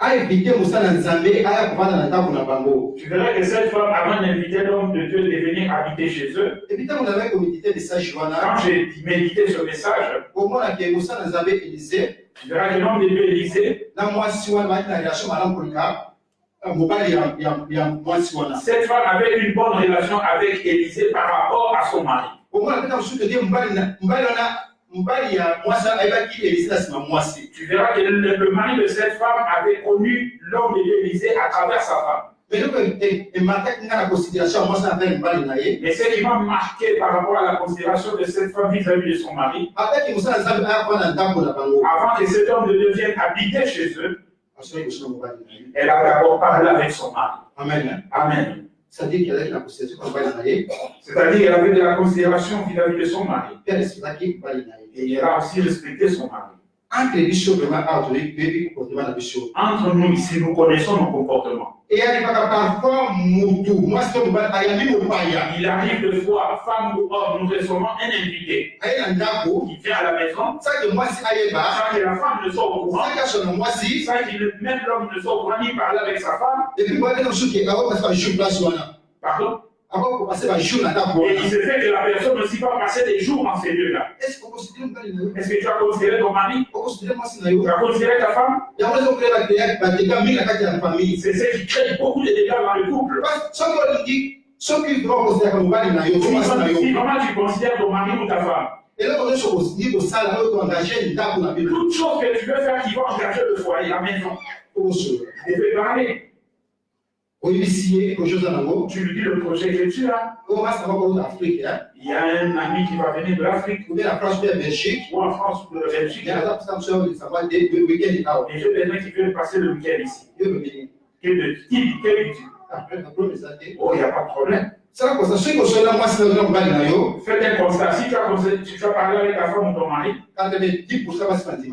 a évité Moussa Nzambé à bango. Tu verras que cette femme, avant d'inviter l'homme de Dieu de venir habiter chez eux, et puis quand on avait médité de ça, quand j'ai médité ce message, au moment où Moussa Nzambé Élisée, tu verras que l'homme de Dieu Élisée, cette femme avait une bonne relation avec Élisée par rapport à son mari. Au moment tu verras que le mari de cette femme avait connu l'homme de Dieu Élisée à travers sa femme. Mais ce qui m'a marqué par rapport à la considération de cette femme vis-à-vis de son mari, avant que cet homme de Dieu vienne habiter chez eux, elle a d'abord parlé avec son mari. Amen. Amen. C'est-à-dire qu'elle avait de la considération vis-à-vis de son mari. Et elle a aussi respecté son mari. entre biso vraiment auto et comportement na biso. Entre nous ici, nous connaissons nos comportements. Et il parfois mutu moi c'est tout ba ayami mo paya. Il arrive de fois, femme ou homme, nous recevons un invité Ayi ndako qui vient à la maison, ça que moi si ayeba sans que la femme ne soit au courant, ça que son moi si sans que même l'homme ne soit au courant, ni parler avec sa femme. et puis moi quand je suis là on va faire place wana. Pardon? Avant de passer un jour dans ta boîte. Et il se fait que la personne ne s'y pas passer des jours dans ces lieux-là. Est-ce qu'on considère mon mari? Est-ce que tu as considéré ton mari? On considère moi si Tu as considéré ta femme? il y a raison que la dégâts mis la famille. C'est ce qui crée beaucoup de dégâts dans le couple. Sans qu'on dit ceux qui doivent considérer comme mari na yo, Si comment tu considères ton mari ou ta femme? et là on est sur au niveau ça là on engager une table dans la Bible. Toute chose que tu veux faire qui va engager le foyer, la maison. Pour se Tu peux parler. au initier quelque chose en haut. Tu lui dis le projet que tu as. On va savoir où l'Afrique hein. Il y a un ami qui va venir de l'Afrique Ou bien la France ou bien la Belgique. ou en France ou de la Belgique. Il y a la personne qui ça va des week-ends là. Et j'ai des gens qui veulent passer le week-end ici. Dieu veut venir. Quel Après la première ça Oh, il n'y a pas de problème. ça comme ça ceux qui sont là moi c'est dans le na yo. Faites un constat. Si tu as parlé avec ta femme ou ton mari, 10% va se faire dire,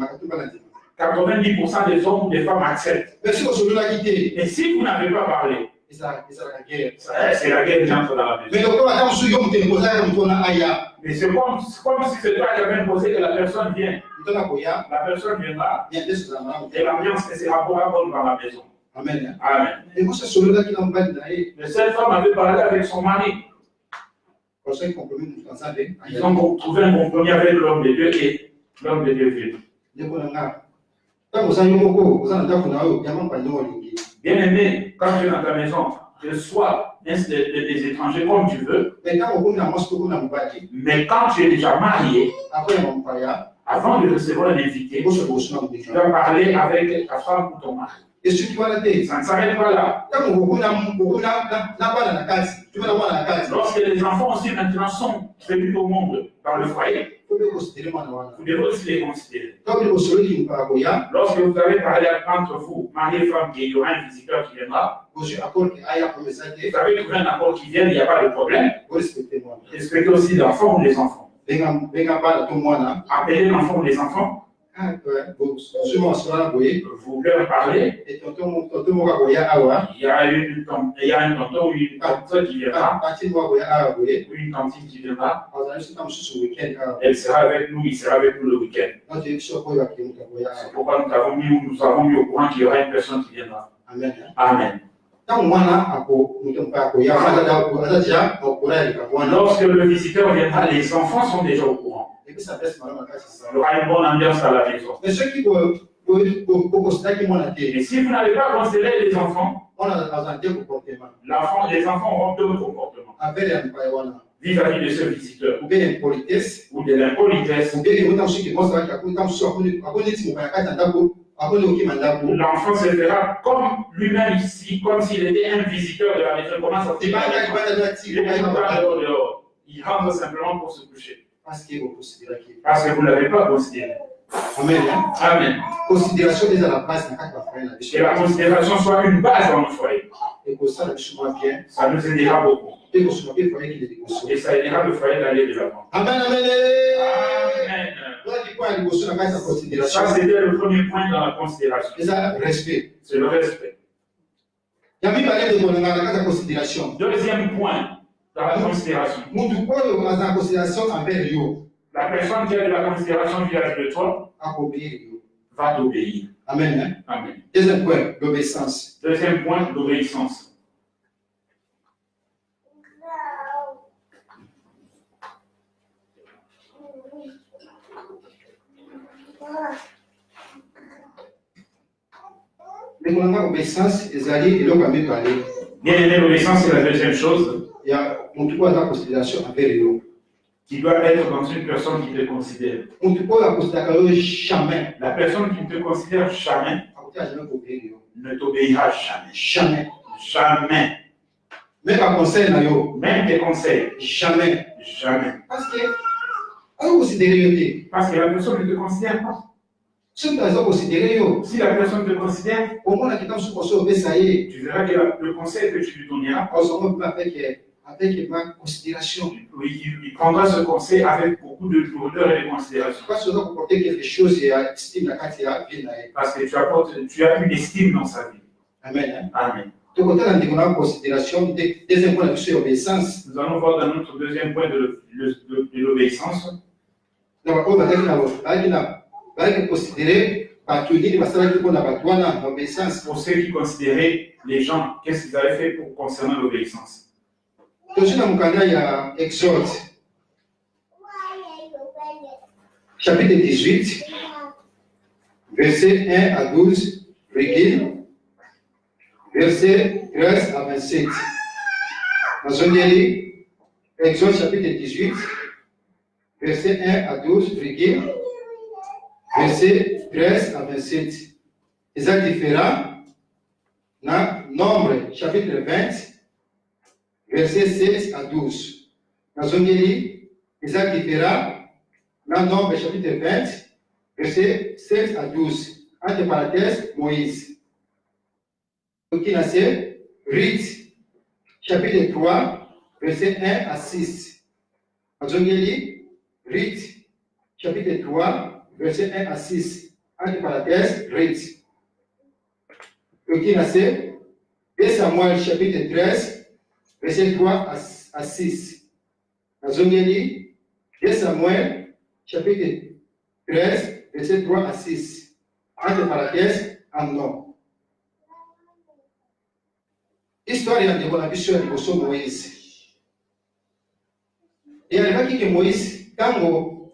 90% des hommes ou des femmes acceptent. mais si on se la quitter, Mais si vous n'avez pas parlé, ça la guerre. c'est la guerre qui entre dans la maison. Mais le corps attend sur yom te poser comme toi aya. Mais c'est comme si c'est toi qui avais imposé que la personne vient. Toi na koya, La personne viendra bien des ça mara. et l'ambiance sera bonne dans la maison. Amen. Amen. Et moi c'est celui là qui n'en pas d'ailleurs. Mais cette femme avait parlé avec son mari. Conseil compromis tout ensemble. Ils ont trouvé un compromis avec l'homme de Dieu et l'homme de Dieu vient. Ne ko nga. Quand vous avez moko, vous en avez na yo, yaman pa no lingi. Bien aimé, quand tu es dans ta maison, que sois des étrangers comme tu veux, Mais quand on a mosque on a mbaki, mais quand tu es déjà marié, après on paya, avant de recevoir un invité, on se pose na tu dois parler avec ta femme ou ton mari. et ce qui va la tête. Ça ne s'arrête pas là. Quand on a pas na case, tu vas avoir la case. Lorsque les enfants aussi maintenant sont venus au monde dans le foyer, Faut bien considérer moi na. vous devez aussi les considérer. Quand on celui qui pas koya, Lorsque vous avez parlé entre vous, mari et femme, qu'il y aura un visiteur qui viendra, vous accord que aya comme ça vous avez trouvé un accord qui vient, il n'y a pas de problème. vous respectez moi. Respectez aussi l'enfant ou les enfants. Venga pas tout moi na. Appelez l'enfant ou les enfants, Ah ouais, vous sûrement cela boyer. vous leur parlez. Et tonton mo koya awa. Il y a un tonton ou une tante qui viendra, Parti mo koya awa boyer. ou une tantine qui viendra. On a juste comme ce week-end. Elle sera avec nous, il sera avec nous le week-end. Moi j'ai sûr koya qui mo koya. C'est pourquoi nous avons mis au courant qu'il y aura une personne qui viendra. Amen. Amen. Tant mwana ako mutum pa koya, ada déjà au courant il va voir. Lorsque le visiteur viendra, les enfants sont déjà au courant. Et puis ça baisse malheureusement c'est ça. Il y aura une bonne ambiance à la maison. Mais ceux qui pour considérer qui mon athée, Et si vous n'avez pas considéré les enfants, on a dans un comportement. les enfants auront deux comportements Avec les mpayawana. vis-à-vis de ce visiteur, Ou bien l'impolitesse, ou de l'impolitesse. ou bien les gens qui pensent que comme ça, on est si on va à Tandako, après le qui mandako. L'enfant se verra comme lui-même ici, comme s'il était un visiteur de la maison. Comment ça se C'est pas Il est pas dehors. Il rentre simplement pour se coucher. parce que vous considérez qui. Parce que vous ne l'avez pas considéré. Amen. Amen. Considération déjà la base dans quatre frères. Que la considération soit une base dans notre foyer. Et que ça, le chemin bien. Ça nous aidera beaucoup. Et que ce bien foyer qui est décoration. Et ça aidera le foyer d'aller de l'avant. Amen, amen. Amen. Toi, tu quoi, l'émotion, la base de considération. Ça, c'était le premier point dans la considération. C'est ça, respect. C'est le respect. Il y a mis parler de mon la considération. Deuxième point dans la considération. Nous, du coup, on a la considération envers yo. La personne qui a de la considération vis-à-vis de toi À obéir yo. va t'obéir. Amen. Amen. Deuxième point, l'obéissance. Deuxième point, l'obéissance. Mais mon obéissance, ils allaient, ils l'ont quand même parlé. Bien aimé, l'obéissance, c'est la deuxième chose Il y a, on trouve la considération envers yo. qui doit être dans une personne qui te considère. On trouve la considération jamais. La personne qui ne te considère jamais À côté, jamais obéir yo. ne t'obéira jamais. Jamais. Jamais. Même un conseil, na yo. Même tes conseils. Jamais. Jamais. Parce que, on considère yo. Parce que la personne ne te considère pas. Si tu as considéré yo, Si la personne te considère, au moins la question sur ça, ça y est. tu verras que le conseil que tu lui donneras On se rend compte avec avec ma considération. Oui, il prendra ce conseil avec beaucoup de hauteur et de considération. Parce que vous portez quelque chose et estime la carte Parce que tu as une estime dans sa vie. Amen. Amen. Donc, on a en considération, deuxième point de l'obéissance. Nous allons voir dans notre deuxième point de l'obéissance. Donc, on va considérer l'obéissance. Pour ceux qui considéraient les gens, qu'est-ce qu'ils avaient fait pour concernant l'obéissance? Donc, dans mon canal, il y a Exode, chapitre 18, verset 1 à 12, verset 13 à 27. Dans un délai, Exode, chapitre 18, verset 1 à 12, verset 13 à 27. Les actes différents, dans Nombre, chapitre 20, verset 16 à 12. Dans un délai, les actes différents, dans Nombre, chapitre 20, verset 16 à 12. Entre parenthèses, Moïse. Donc, il a fait Rite, chapitre 3, verset 1 à 6. Dans un délai, Rite, chapitre 3, verset 1 à 6. Entre parenthèses, Rite. Donc, il a fait 2 Samuel, chapitre 13, verset 3 à 6. Dans un délai, 2 Samuel, chapitre 13, verset 3 à 6. Entre parenthèses, Amnon. Histoire ya ndeko na biso ya liboso Moïse. Eyalibaki ke Moïse ntango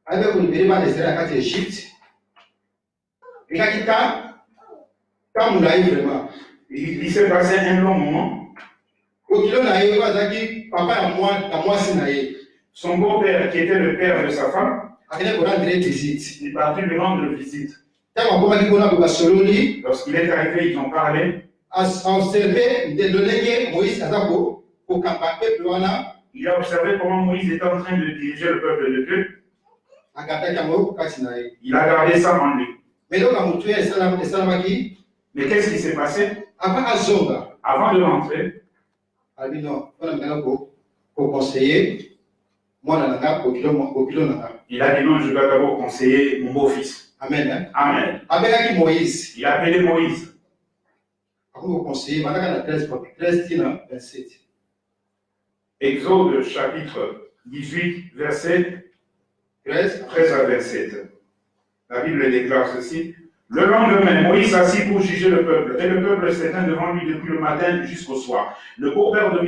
abe kolibere bana Israele kati ya Egypte, ekaki ta molai vraiment. Il s'est passé un long moment. Okilo na ye azalaki papa ya mwasi na ye. Son beau-père, qui était le père de sa femme, akende korendre visite. il est parti lui rendre visite. Ntango akomaki kuna basololi, lorsqu'il est arrivé, ils ont parlé. Observé de lolenge Moïse azako kokamba peuple wana. Il a observé comment Moïse était en train de diriger le peuple de Dieu. Il a gardé ça en lui. Mais qu'est-ce qui s'est passé? Avant de rentrer, il a dit non, je dois d'abord conseiller mon beau-fils. Amen. Amen. Il a appelé Moïse. Exode chapitre 18, verset 13 à 27. La Bible déclare ceci. Le lendemain, Moïse s'assit pour juger le peuple, et le peuple s'éteint devant lui depuis le matin jusqu'au soir. Le beau-père de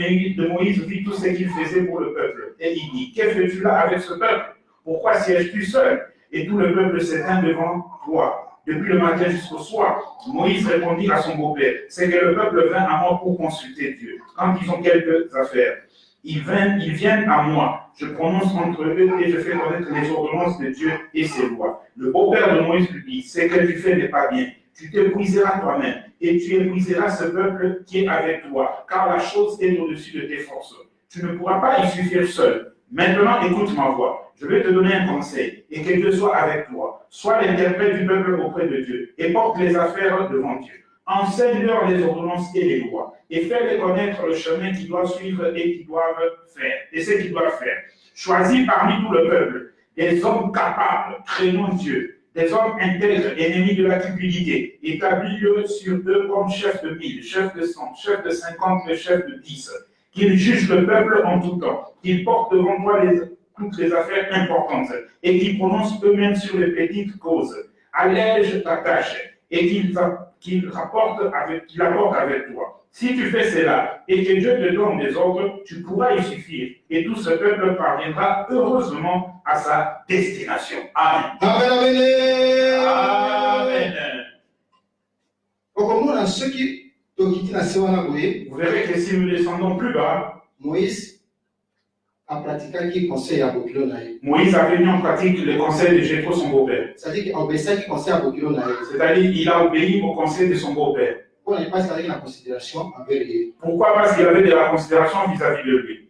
Moïse vit tout ce qu'il faisait pour le peuple, et il dit, que fais-tu là avec ce peuple? Pourquoi sièges-tu seul? Et tout le peuple s'éteint devant toi depuis le matin jusqu'au soir. Moïse répondit à son beau-père, c'est que le peuple vint à moi pour consulter Dieu. Quand ils ont quelques affaires, ils viennent à moi. Je prononce entre eux et je fais connaître les ordonnances de Dieu et ses lois. Le beau-père de Moïse lui dit, ce que tu fais n'est pas bien. Tu t'épuiseras toi-même et tu épuiseras ce peuple qui est avec toi, car la chose est au-dessus de tes forces. Tu ne pourras pas y suffire seul. Maintenant, écoute ma voix. Je vais te donner un conseil, et que Dieu soit avec toi. Sois l'interprète du peuple auprès de Dieu, et porte les affaires devant Dieu. Enseigne-leur les ordonnances et les lois, et fais-les connaître le chemin qu'ils doivent suivre et qu'ils doivent faire, et ce qu'ils doivent faire. Choisis parmi tout le peuple des hommes capables, craignant Dieu, des hommes intègres, ennemis de la cupidité. Établis-le sur eux comme chefs de 1000, chefs de 100, chefs de 50, chefs de 10. Qu'ils jugent le peuple en tout temps, qu'ils portent devant toi toutes les affaires importantes et qu'ils prononcent eux-mêmes sur les petites causes. Allège ta tâche et qu'ils apportent avec toi. Si tu fais cela et que Dieu te donne des ordres, tu pourras y suffire et tout ce peuple parviendra heureusement à sa destination. Amen. Amen. Amen. Vous verrez que si nous descendons plus bas, Moïse a pratiqué conseil à Bokilo naï. Moïse a mis en pratique le conseil de Jéthro, son beau-père. C'est-à-dire qu'il a obéi conseil à Bokilo naï. C'est-à-dire qu'il a obéi au conseil de son beau-père. Pourquoi? Parce qu'il avait la considération envers lui. Pourquoi? Parce qu'il avait de la considération vis-à-vis de lui.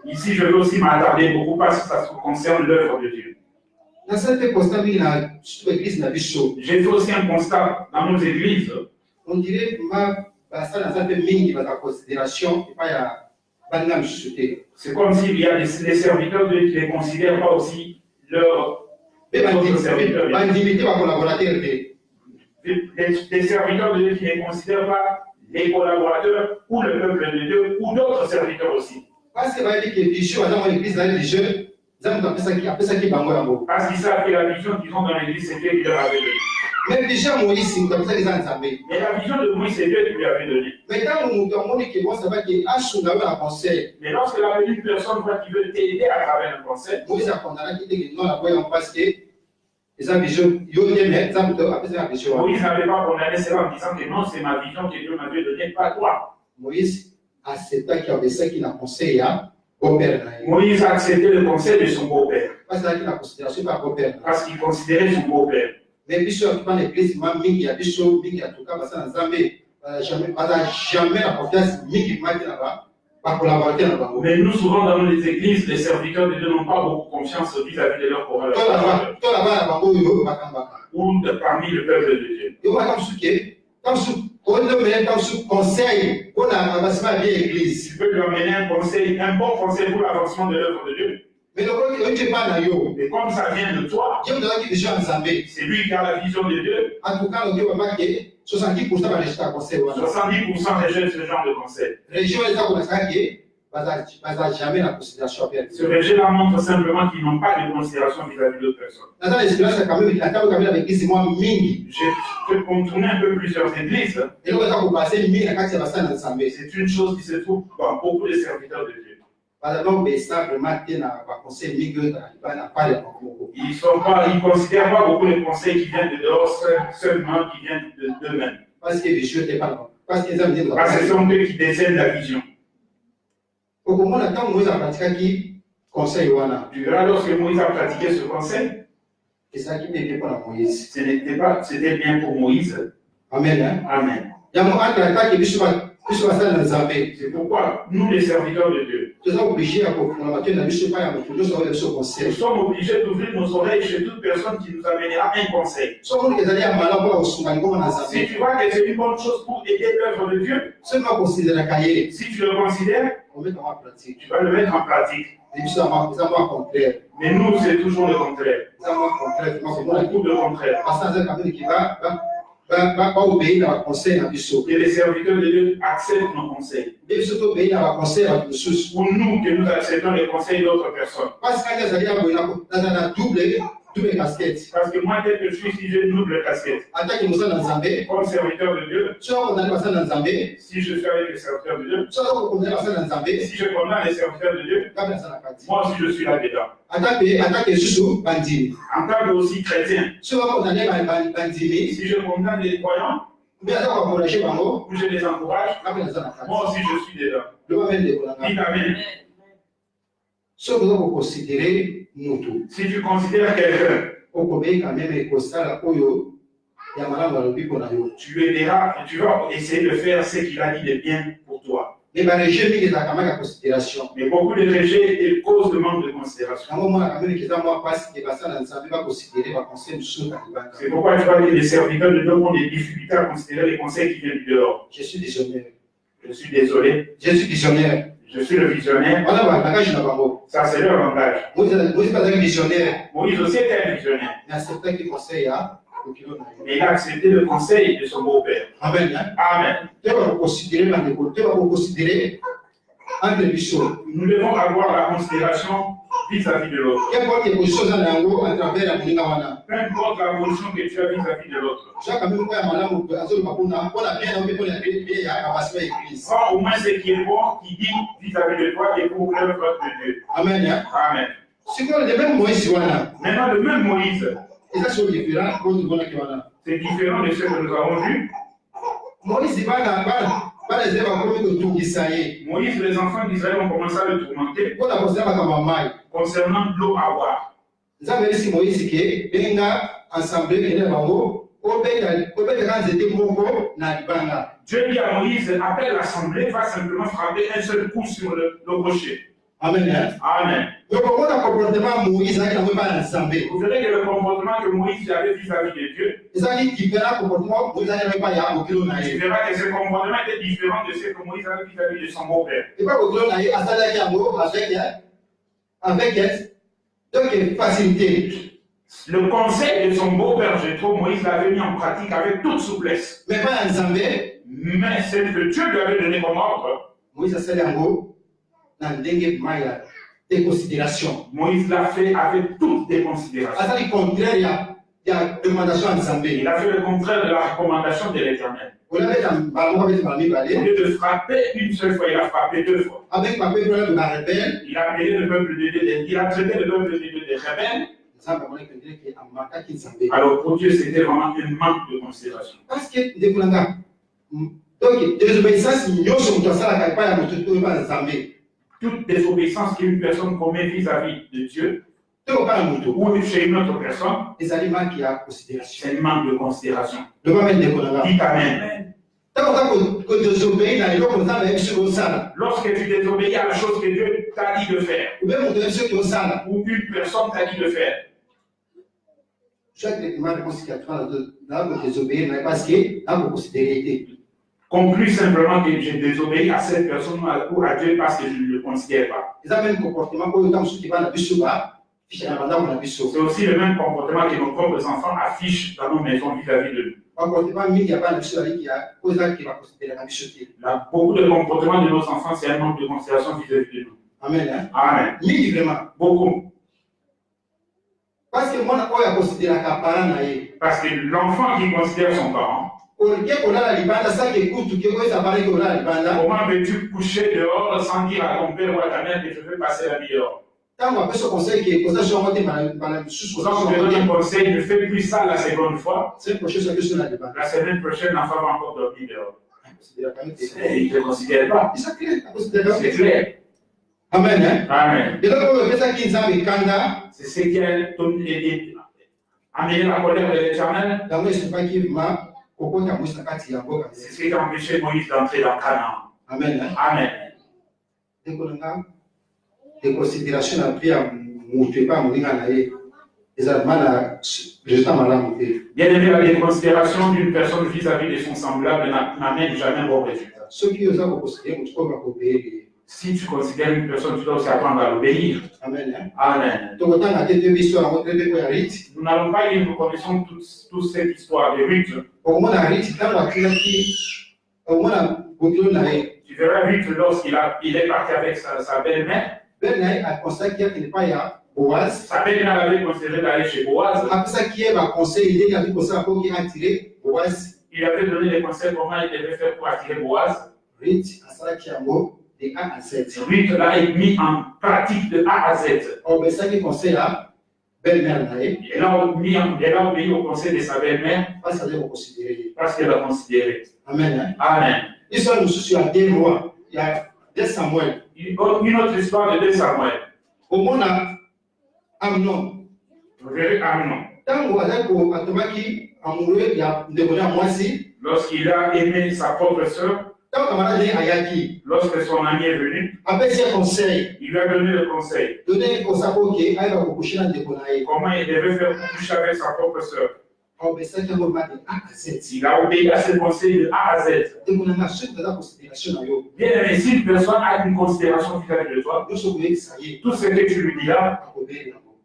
Ici, je veux aussi m'attarder beaucoup parce que ça concerne l'œuvre de Dieu. J'ai fait aussi un constat dans nos églises. On dirait que ça dans un peu mingi dans la considération et pas à Banam Chuté. C'est comme s'il y a des serviteurs de Dieu qui ne considèrent pas aussi leurs serviteurs. Des serviteurs de Dieu qui ne considèrent pas les collaborateurs ou le peuple de Dieu ou d'autres serviteurs aussi. Parce que va dire que l'église dans l'église, parce qu'ils savent que la vision qu'ils ont dans l'église, c'est Dieu qui leur avait donné. Mais déjà Moïse, c'est comme ça qu'ils ont entendu. Mais la vision de Moïse, c'est Dieu qui lui avait donné. Mais quand on dit que bon, ça va qu'il y a un conseil. Mais lorsque la une personne voit qui veut t'aider à travers un conseil, Moïse a condamné qui dit que non, la voyons parce que les ambitions, Moïse n'avait pas condamné cela en disant que non, c'est ma vision que Dieu m'avait donnée, pas toi. Moïse accepta qu'il y avait ça qui n'a conseillé à beau-père. Moïse a accepté le conseil de son beau-père. Parce qu'il a considération par beau-père. Parce qu'il considérait son beau-père. Mais Bishop, quand l'église m'a mis, il y a Bishop, il y a tout cas, parce que jamais la confiance, Miki m'a dit là-bas, pas collaborer là-bas. Mais nous, souvent dans les églises, les serviteurs de Dieu n'ont pas beaucoup confiance vis-à-vis de leurs collaborateurs. Toi là-bas, ou parmi le peuple de Dieu. Comme conseil, on a bien l'église. Tu peux lui amener un conseil, un bon conseil pour l'avancement de l'œuvre de Dieu. Mais et comme ça vient de toi, c'est lui qui a la vision de Dieu. En tout cas, 70% rejette ce genre de conseil. Ce rejet-là montre simplement qu'ils n'ont pas de considération vis-à-vis d'autres personnes. Je peux contourner un peu plusieurs églises. C'est une chose qui se trouve dans beaucoup de serviteurs de Dieu. Ils ne considèrent pas beaucoup les conseils qui viennent de dehors, seulement qui viennent d'eux-mêmes. Parce que ce sont eux qui décèdent la vision. Tu verras lorsque Moïse a pratiqué ce conseil, c'était bien pour Moïse. Amen. Amen. C'est pourquoi nous, les serviteurs de Dieu, nous sommes obligés d'ouvrir nos oreilles chez toute personne qui nous amènera un conseil. Si tu vois que c'est une bonne chose pour aider l'œuvre de Dieu, si tu le considères, tu vas le mettre en pratique. Mais nous, c'est toujours le contraire. C'est beaucoup de contraire. Et les serviteurs de Dieu acceptent nos conseils. Pour nous, que nous acceptons les conseils d'autres personnes. Parce que moi, dès que je suis si j'ai une double casquette, comme serviteur de Dieu, si je suis avec les serviteurs de Dieu, si je condamne les serviteurs de Dieu, moi aussi je suis là-dedans. En tant que aussi chrétien, si je condamne les croyants, ou je les encourage, moi aussi je suis dedans. Dites Amen. Si tu considères quelqu'un, tu aideras et tu vas essayer de faire ce qu'il a dit de bien pour toi. Mais beaucoup de rejets et cause de manque de considération. C'est pourquoi tu vois que les serviteurs de Dieu ont des difficultés à considérer les conseils qui viennent du dehors. Je suis visionnaire. Je suis désolé. Je suis visionnaire. Je suis le visionnaire. Ça, c'est leur langage. Moïse aussi était un visionnaire. Mais il a accepté le conseil de son beau-père. Amen. Amen. Nous devons avoir la considération vis-à-vis de l'autre. Peu importe la position que tu as vis-à-vis de l'autre. Au moins ce qui est bon, qui dit vis-à-vis de toi et pour l'œuvre de Dieu. Amen. Amen. Maintenant, le même Moïse, c'est différent de ce que nous avons vu. Moïse, les enfants d'Israël ont commencé à le tourmenter concernant l'eau à boire. Dieu dit à Moïse, appelle l'assemblée, va simplement frapper un seul coup sur le rocher. Amen. Amen. Donc, comment le comportement de Moïse a été pas ensemble? Vous verrez que le comportement que Moïse avait vis-à-vis de Dieu, tu verras que ce comportement était différent de ce que Moïse avait vis-à-vis de son beau-père. Avec facilité. Le conseil de son beau-père, je trouve, Moïse l'avait mis en pratique avec toute souplesse. Mais pas ensemble. Mais c'est que Dieu lui avait donné comme ordre. Moïse a fait des considérations. Moïse l'a fait avec toutes des considérations. Il y a recommandation ensemble. Il a fait le contraire de la recommandation de l'Éternel. Au lieu de frapper une seule fois, il a frappé 2 fois. Il a appelé le peuple de Dieu, il a traité le peuple de Dieu de rebelles. Alors pour Dieu, c'était vraiment un manque de considération. Parce que donc, désobéissance, toute désobéissance qu'une personne commet vis-à-vis de Dieu ou chez une autre personne, c'est un manque de considération. Dites Amen. Lorsque tu désobéis à la chose que Dieu t'a dit de faire, ou une personne t'a dit de faire, conclue simplement que j'ai désobéi à cette personne ou à Dieu parce que je ne le considère pas. C'est aussi le même comportement que nos propres enfants affichent dans nos maisons vis-à-vis de nous. Beaucoup de comportements de nos enfants, c'est un manque de considération vis-à-vis de nous. Amen. Amen. Beaucoup. Parce que l'enfant qui considère son parent, comment veux-tu coucher dehors sans dire à ton père ou à ta mère que je veux passer la nuit dehors? Quand on te donne un conseil, ne fais plus ça la seconde fois. La semaine prochaine, l'enfant va encore dormir dehors. Il ne te considère pas. C'est clair. Amen. Amen. C'est ce qui a amené la colère de l'Éternel. C'est ce qui a empêché Moïse d'entrer dans Canaan. Amen. Amen. Des considérations à faire, pas bien aimé, la déconsidération d'une personne vis-à-vis de son semblable n'amène jamais bon résultat. Si tu considères une personne, tu dois aussi apprendre à l'obéir. Amen. Amen. Nous n'allons pas lire, nous connaissons toute cette histoire de Ruth. Tu verras Ruth lorsqu'il est parti avec sa belle-mère. Sa belle-mère avait considéré d'aller chez Boaz. Il avait donné des conseils comment il devait faire pour attirer Boaz. Ruth l'a mis en pratique de A à Z. Elle a obéi au conseil de sa belle-mère parce qu'elle l'a considéré. Amen. Amen. Il y a 2 Samuel. Une autre histoire de 2 Samuel. Au monde Amnon. Vous verrez Amnon. Lorsqu'il a aimé sa propre sœur, lorsque son ami est venu, il lui a donné le conseil. Comment il devait faire pour coucher avec sa propre sœur. Il a obéi à ce conseil de A à Z. Bien aimé, si une personne a une considération vis-à-vis de toi, tout ce que tu lui diras,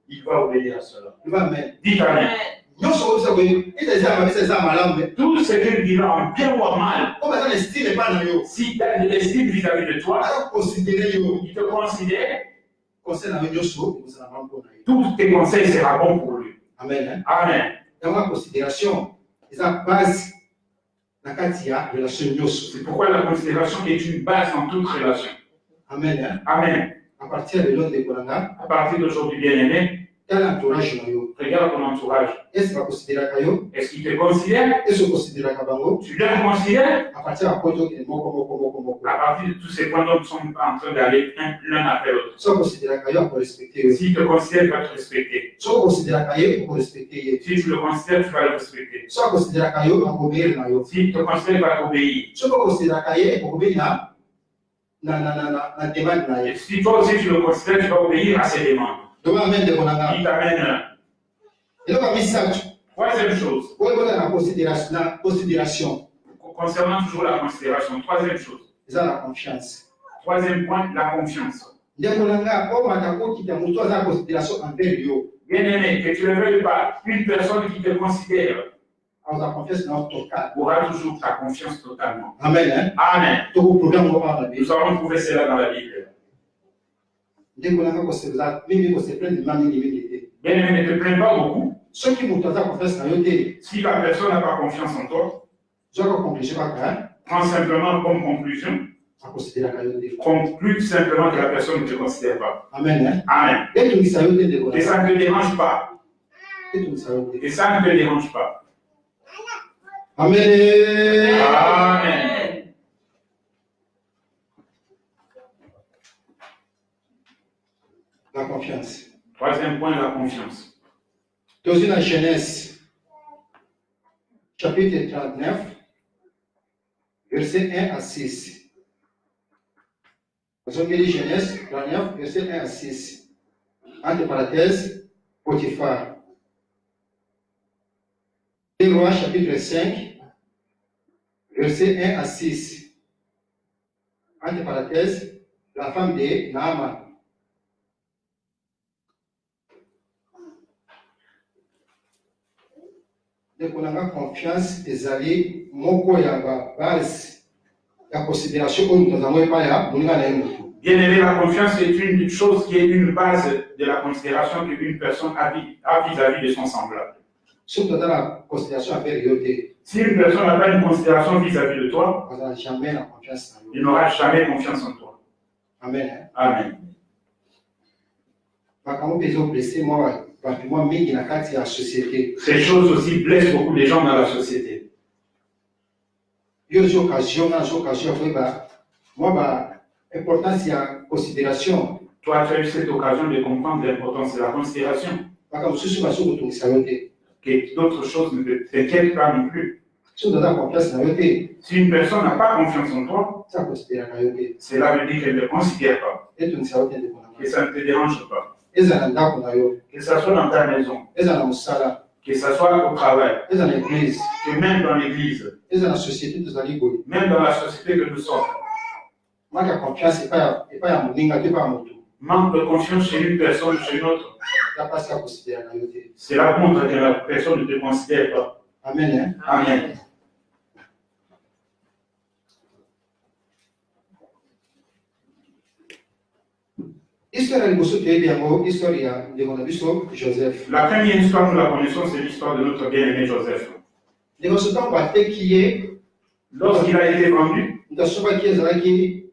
il va obéir à cela. Dites Amen. Tout ce qu'il dira en bien ou en mal, si tu as de l'estime vis-à-vis de toi, il te considère, tous tes conseils seront bons pour lui. Amen. Amen. Dans ma considération, c'est pourquoi la considération est une base dans toute relation. Amen. Amen. À partir d'aujourd'hui, bien aimé, regarde ton entourage. Est-ce qu'il te considère? Tu le considères? À partir de tous ces points dont nous sommes en train d'aller l'un après l'autre. S'il te considère, il va te respecter. Si tu le considères, tu vas le respecter. S'il te considère, il va t'obéir. na demande na Et ye. si toi aussi tu le considères, tu vas obéir à ses demandes. Donc amen de konanga. Il t'amène. Eloko misatu. Troisième chose, Oyo kota na considération. concernant toujours la considération. Troisième chose. Eza la confiance. Troisième point, la confiance. Nde konanga o matako kita mutu aza na considération envers yo. Bien-aimé, que tu ne le veuilles pas, une personne qui te considère Aza confiance na total. aura toujours ta confiance totalement. Amen hein. Amen. Toko programme ko ba Nous avons trouvé cela dans la Bible. Nde konanga ko se za mimi ko se prendre mami ni mimi. Bien-aimé, ne te plains pas beaucoup. Ceux qui mutu aza confiance na yo te. Si la personne n'a pas confiance en toi, Zoko conclusion ba ka. prends simplement comme conclusion, A considérer ka yo te. conclue simplement que la personne ne te considère pas. Amen hein. Amen. Et tu dis ça yo te de Et konanga. ça ne te dérange pas. Et tu dis ça yo te. Et ça ne te dérange pas. Amen. Amen. La confiance. Troisième point, la confiance. Dans une Genèse, chapitre 39, verset 1 à 6. Nous avons lu Genèse 39, verset 1 à 6. Entre parenthèses, Potiphar. Les Rois, chapitre 5, verset 1 à 6. Entre parenthèses, la femme de Naaman. De konanga confiance ezali moko ya base ya considération oyo nous avons pas ya moninga na yemutu. Bien-aimé, la confiance est une chose qui est une base de la considération qu'une personne a vis-à-vis de son semblable. Si tu as la considération envers yo te, Si une personne n'a pas une considération vis-à-vis de toi, on n'a jamais la confiance en il yo. n'aura jamais confiance en toi. Amen. Hein? Amen. Makambo peza blessé moi bato moi mingi na kati ya société. Ces choses aussi blessent beaucoup les gens dans la société. Yo zo occasion ya koyeba moi ba importance ya considération. Toi, tu as eu cette occasion de comprendre l'importance de la considération. Makambo susu baso kotungisa yo te. Que d'autres choses ne t'inquiètent pas non plus. Si tu as la confiance na yo te, Si une personne n'a pas confiance en toi, ça considère na yo te. cela veut dire qu'elle ne te considère pas. Et tu ne sais pas de konanga. Que ça ne te dérange pas. Ezala ndako na yo, Que ça soit dans ta maison, ezala mosala, que ça soit au travail, ezala église, que même dans l'église, ezala société tozali boye. même dans la société que nous sommes. Manque ya confiance epai ya moninga te epai ya motu. Manque de confiance chez une personne, chez une autre, Ya pasi ya considérer na yo te. cela montre que la personne ne te considère pas. Amen hein. Amen. Histoire ya liboso toyebi yango, histoire ya ndeko na biso Joseph. La première histoire, nous la connaissons, c'est l'histoire de notre bien-aimé Joseph. Ndeko so ntango ateki ye, Lorsqu'il a été vendu, moto asobaki azalaki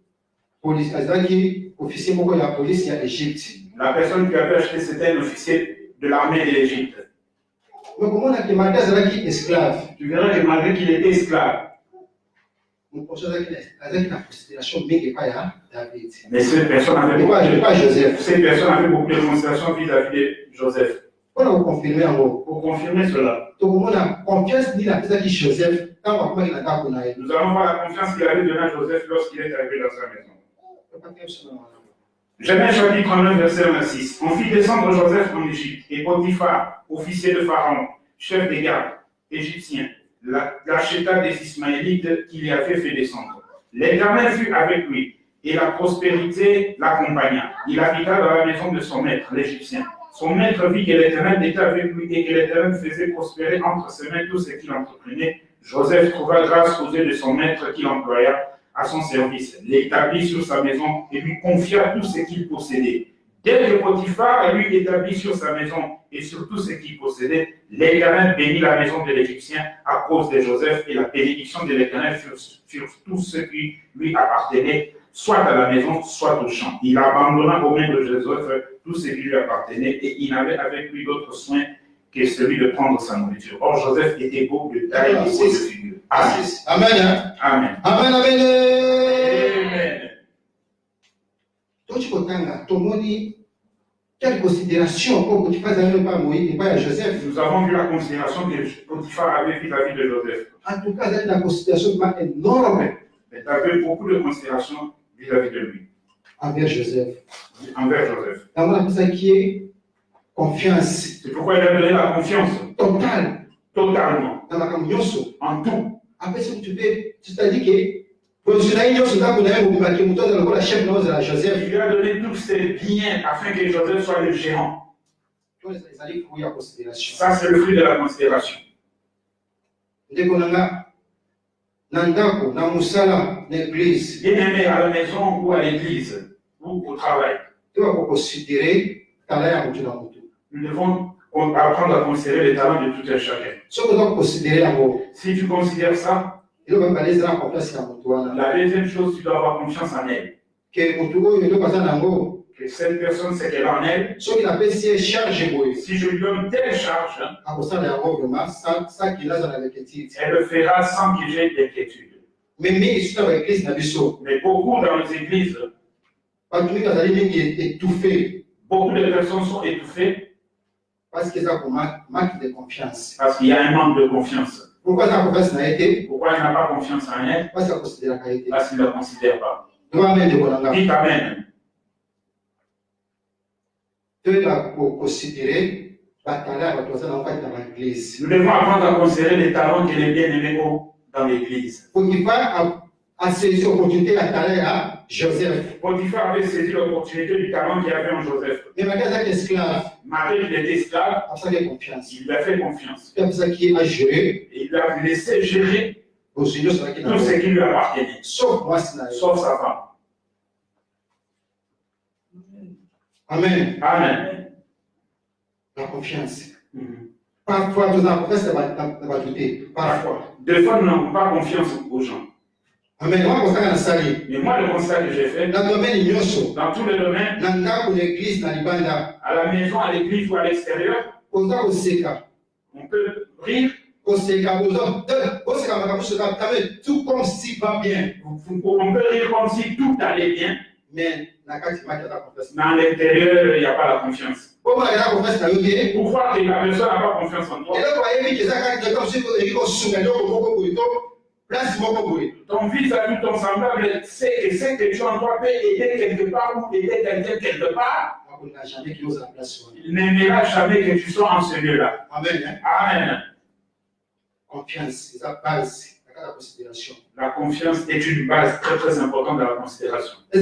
officier moko ya polisi ya Égypte. la personne qui avait acheté, c'était un officier de l'armée de l'Égypte. Donc omonaki malgré azalaki esclave, Tu verras que malgré qu'il était esclave, mokonzi azalaki na considération mingi epai ya David. mais cette personne avait Epai Joseph. beaucoup de considération vis-à-vis de Joseph. Mpona koconfirme yango, Pour confirmer cela, tokomona confiance nini apesaki Joseph ntango akomaki na ndako na ye. nous allons voir la confiance qu'il avait donnée à Joseph lorsqu'il est arrivé dans sa maison. Genèse chapitre 39, verset 1 à 6. On fit descendre Joseph en Égypte, et Potiphar, officier de Pharaon, chef des gardes égyptiens, l'acheta des Ismaélites qui l'y avait fait descendre. L'Éternel fut avec lui, et la prospérité l'accompagna. Il habita dans la maison de son maître, l'Égyptien. Son maître vit que l'Éternel était avec lui et que l'Éternel faisait prospérer entre ses mains tout ce qu'il entreprenait. Joseph trouva grâce aux yeux de son maître qu'il employa à son service, l'établit sur sa maison et lui confia tout ce qu'il possédait. Dès que Potiphar lui établit sur sa maison et sur tout ce qu'il possédait, l'Éternel bénit la maison de l'Égyptien à cause de Joseph, et la bénédiction de l'Éternel sur tout ce qui lui appartenait, soit à la maison, soit au champ. Il abandonna aux mains de Joseph tout ce qui lui appartenait, et il n'avait avec lui d'autre soin que celui de prendre sa nourriture. Or, Joseph était beau de taille et beau de figure. Amen. Amen. Amen. Amen. Amen. Amen. Tochi kotanga tomoni quelle considération pour que tu fasses un pas Moïse et pas à Joseph. Nous avons vu la considération que Potiphar avait vis-à-vis de Joseph. En tout cas, la considération énorme. Mais tu avais beaucoup de considération vis-à-vis de lui, envers Joseph. envers Joseph. On a ça qui est confiance C'est pourquoi il a donné la confiance totale totalement, dans la communauté. en tout. Après, si tu t'as dit que pour le Sudan, tu as la chef de Joseph. Il lui a donné tous ses biens afin que Joseph soit le gérant. Ça, c'est le fruit de la considération. Bien-aimé à la maison ou à l'église ou au travail, nous devons apprendre à considérer les talents de tout un chacun. Si tu considères ça, la deuxième chose, tu dois avoir confiance en elle. Que cette personne, c'est qu'elle a en elle. Si je lui donne telle charge, elle le fera sans qu'il y ait d'inquiétude. Mais beaucoup dans les églises, beaucoup de personnes sont étouffées parce qu'il y a un manque de confiance. Pourquoi il n'a pas confiance en elle? Parce qu'il ne la considère pas. Dites Amen. Nous devons apprendre à considérer les talents que les bien-aimés ont dans l'église. Potiphar a saisi l'opportunité à Joseph. Potiphar avait saisi l'opportunité du talent qu'il y avait en Joseph. Mais malgré esclave, malgré qu'il était esclave, il lui a fait confiance. Et il l'a laissé gérer tout ce qui lui appartenait, sauf sa femme. Amen. Amen. La confiance. Parfois, nous avons fait parfois. Des fois, nous n'avons pas confiance aux gens. Amen. Mais moi, le constat que j'ai fait, dans tous les domaines, à la maison, à l'église ou à l'extérieur, on peut rire. Tout comme si va bien. On peut rire comme si tout allait bien. Mais dans l'intérieur, il n'y a pas la confiance. Pour voir que la personne n'a pas confiance en toi. Ton vis-à-vis, ton semblable, c'est que tu en toi peut aider quelque part ou aider quelqu'un quelque part. Il n'aimera jamais que tu sois en ce lieu-là. Amen. Amen. Confiance, c'est la base. La confiance est une base très très importante de la considération. Que